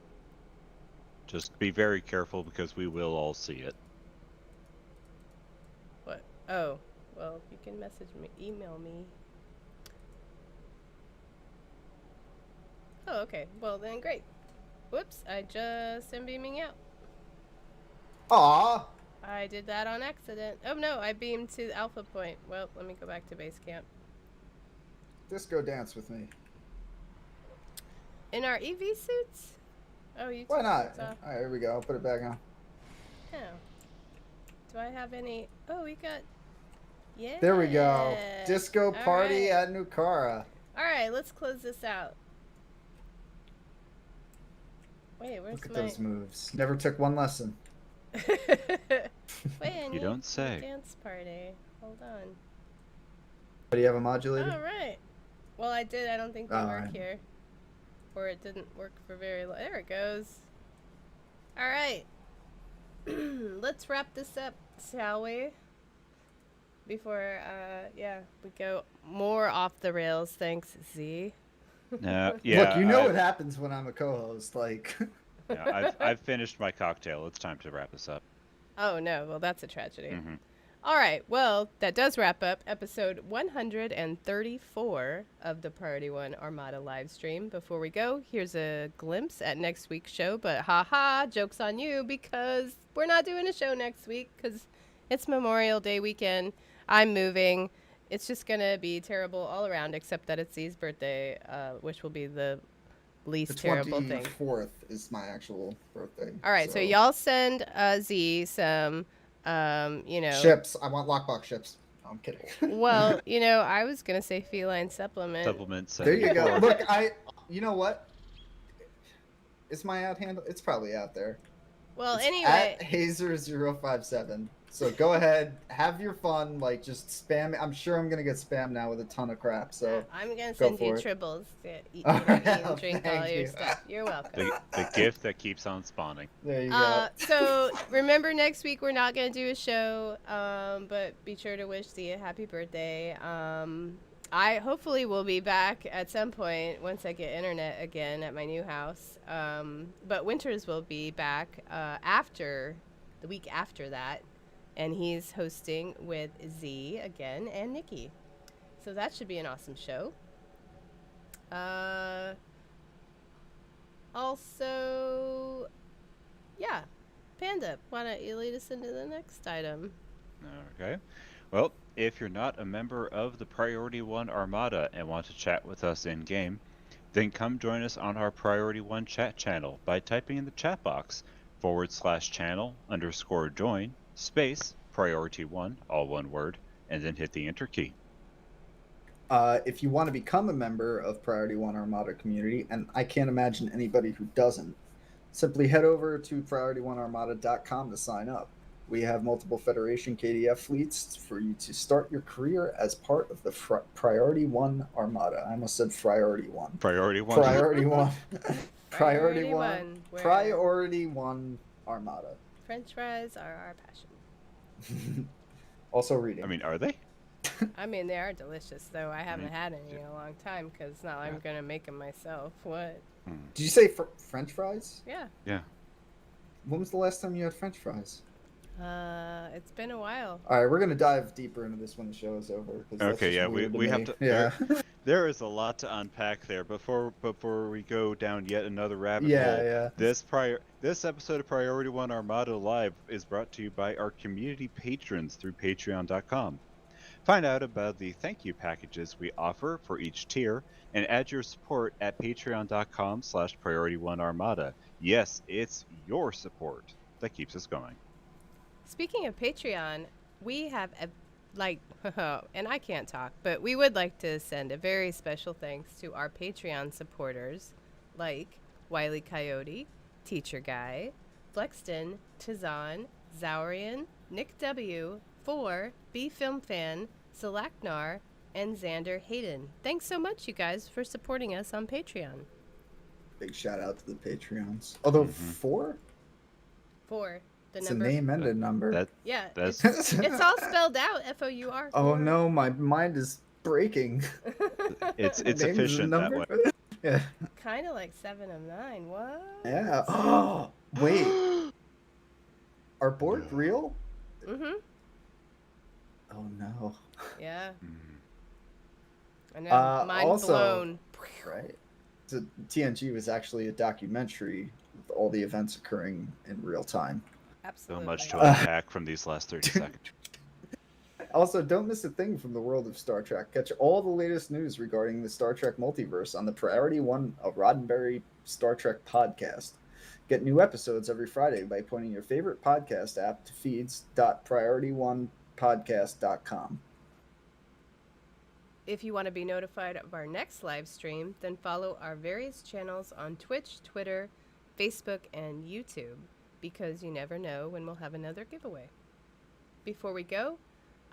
Just be very careful because we will all see it. What? Oh, well, you can message me, email me. Oh, okay. Well, then great. Whoops, I just am beaming out. Aw. I did that on accident. Oh no, I beamed to Alpha Point. Well, let me go back to base camp. disco dance with me. In our EV suits? Oh, you Why took not? suits off. All right, here we go. I'll put it back on. Oh. Do I have any? Oh, we got. Yeah. There we go. Disco All party right. at Nukara. All right, let's close this out. Wait, where's Look at my? those moves. Never took one lesson. Wait, I need don't say. a dance party. Hold on. But do you have a modulator? All right. Well, I did. I don't think they All work right. here, or it didn't work for very long. There it goes. All right. Let's wrap this up, shall we? Before, we go more off the rails. Thanks, Z. Yeah. Look, you know what happens when I'm a co-host. Like, Yeah, I've finished my cocktail. It's time to wrap this up. Oh no, well that's a tragedy. Mhm. All right, well that does wrap up episode 134 of the Priority One Armada live stream. Before we go, here's a glimpse at next week's show. But haha, joke's on you because we're not doing a show next week because it's Memorial Day weekend. I'm moving. It's just gonna be terrible all around, except that it's Z's birthday, which will be the least the terrible thing. 24th is my actual birthday. All right, so y'all send Z some, Ships. I want lockbox ships. No, I'm kidding. Well, I was gonna say feline supplement. Supplements. There you go. Look, you know what? Is my ad handle? It's probably out there. Well, It's anyway, at Hazer057. So go ahead, have your fun. Like, just spam. I'm sure I'm gonna get spammed now with a ton of crap. So I'm gonna go send you for it. tribbles to eat, All right, and drink all thank your you. stuff. You're welcome. the gift that keeps on spawning. there you go. So remember, next week we're not gonna do a show, but be sure to wish Z a happy birthday. I hopefully will be back at some point once I get internet again at my new house. But Winters will be back after the week after that, and he's hosting with Z again and Nikki. So that should be an awesome show. Also, yeah, Panda, why don't you lead us into the next item? Okay. Well, if you're not a member of the Priority One Armada and want to chat with us in game, then come join us on our Priority One chat channel by typing in the chat box /channel_join space Priority One, all one word, and then hit the enter key. If you want to become a member of Priority One Armada community, and I can't imagine anybody who doesn't, simply head over to PriorityOneArmada.com to sign up. We have multiple Federation KDF fleets for you to start your career as part of the Priority One Armada. I almost said Priority One. Priority One. Priority One. Priority One. One, where- Priority One Armada. French fries are our passion. Also reading. I mean, are they? I mean, they are delicious, though. I haven't had any in a long time because it's not like I'm going to make them myself. What? Did you say French fries? Yeah. Yeah. When was the last time you had French fries? It's been a while. All right, we're gonna dive deeper into this when the show is over. 'Cause that's Okay, just yeah, weird we have me. to. Yeah, There is a lot to unpack there. Before we go down yet another rabbit yeah, hole. yeah. This episode of Priority One Armada Live is brought to you by our community patrons through Patreon.com. Find out about the thank you packages we offer for each tier and add your support at patreon.com/PriorityOneArmada. Yes, it's your support that keeps us going. Speaking of Patreon, we have and I can't talk, but we would like to send a very special thanks to our Patreon supporters like Wiley Coyote, Teacher Guy, Flexton, Tizan, Zaurian, Nick W, 4, B Film Fan, Salaknar, and Xander Hayden. Thanks so much, you guys, for supporting us on Patreon. Big shout out to the Patreons. Although 4, 4, the it's number. a name and a number. Yeah, That's it's all spelled out. FOUR. Oh no, my mind is breaking. it's Names and efficient that number? way. Yeah. Kind of like 7 of 9. What? Yeah. Oh wait, are board No. real? Mm-hmm. Oh no. Yeah. Mm. I know. Mind also- blown. Right. So TNG was actually a documentary with all the events occurring in real time. So Absolutely. much to unpack from these last 30 seconds. Also, don't miss a thing from the world of Star Trek. Catch all the latest news regarding the Star Trek multiverse on the Priority One, a Roddenberry Star Trek podcast. Get new episodes every Friday by pointing your favorite podcast app to feeds.priorityonepodcast.com. If you want to be notified of our next live stream, then follow our various channels on Twitch, Twitter, Facebook, and YouTube, because you never know when we'll have another giveaway. Before we go,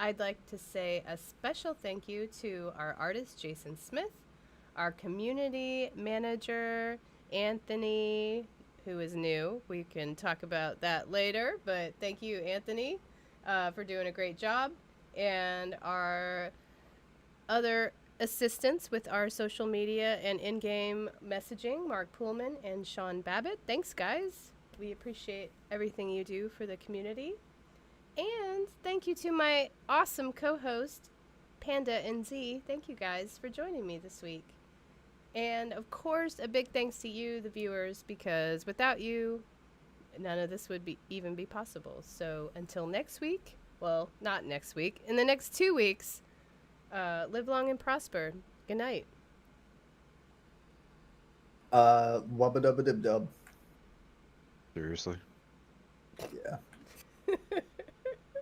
I'd like to say a special thank you to our artist, Jason Smith, our community manager, Anthony, who is new. We can talk about that later, but thank you, Anthony, for doing a great job, and our other assistants with our social media and in-game messaging, Mark Poolman and Sean Babbitt. Thanks, guys. We appreciate everything you do for the community. And thank you to my awesome co-host, Panda NZ. Thank you guys for joining me this week. And of course, a big thanks to you, the viewers, because without you, none of this would even be possible. So until next week, well, not next week, in the next 2 weeks, live long and prosper. Good night. Wubba dubba dib dub. Seriously? Yeah.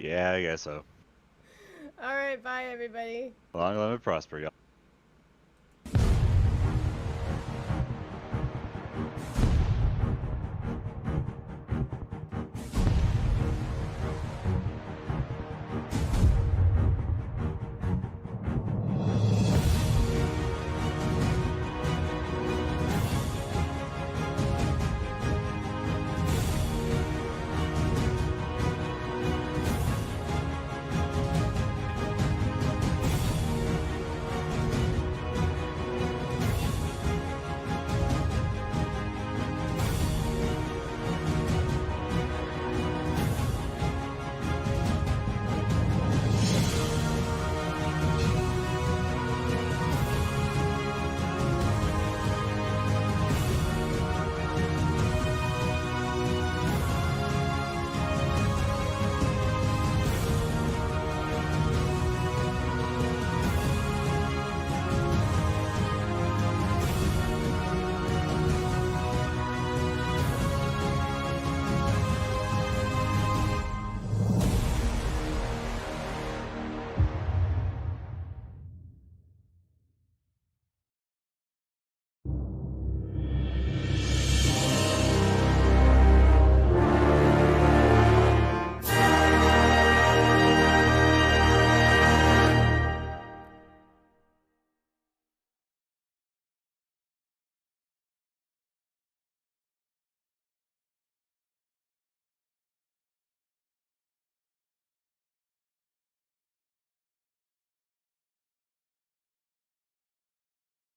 Yeah, I guess so. All right, bye, everybody. Long and prosper, y'all.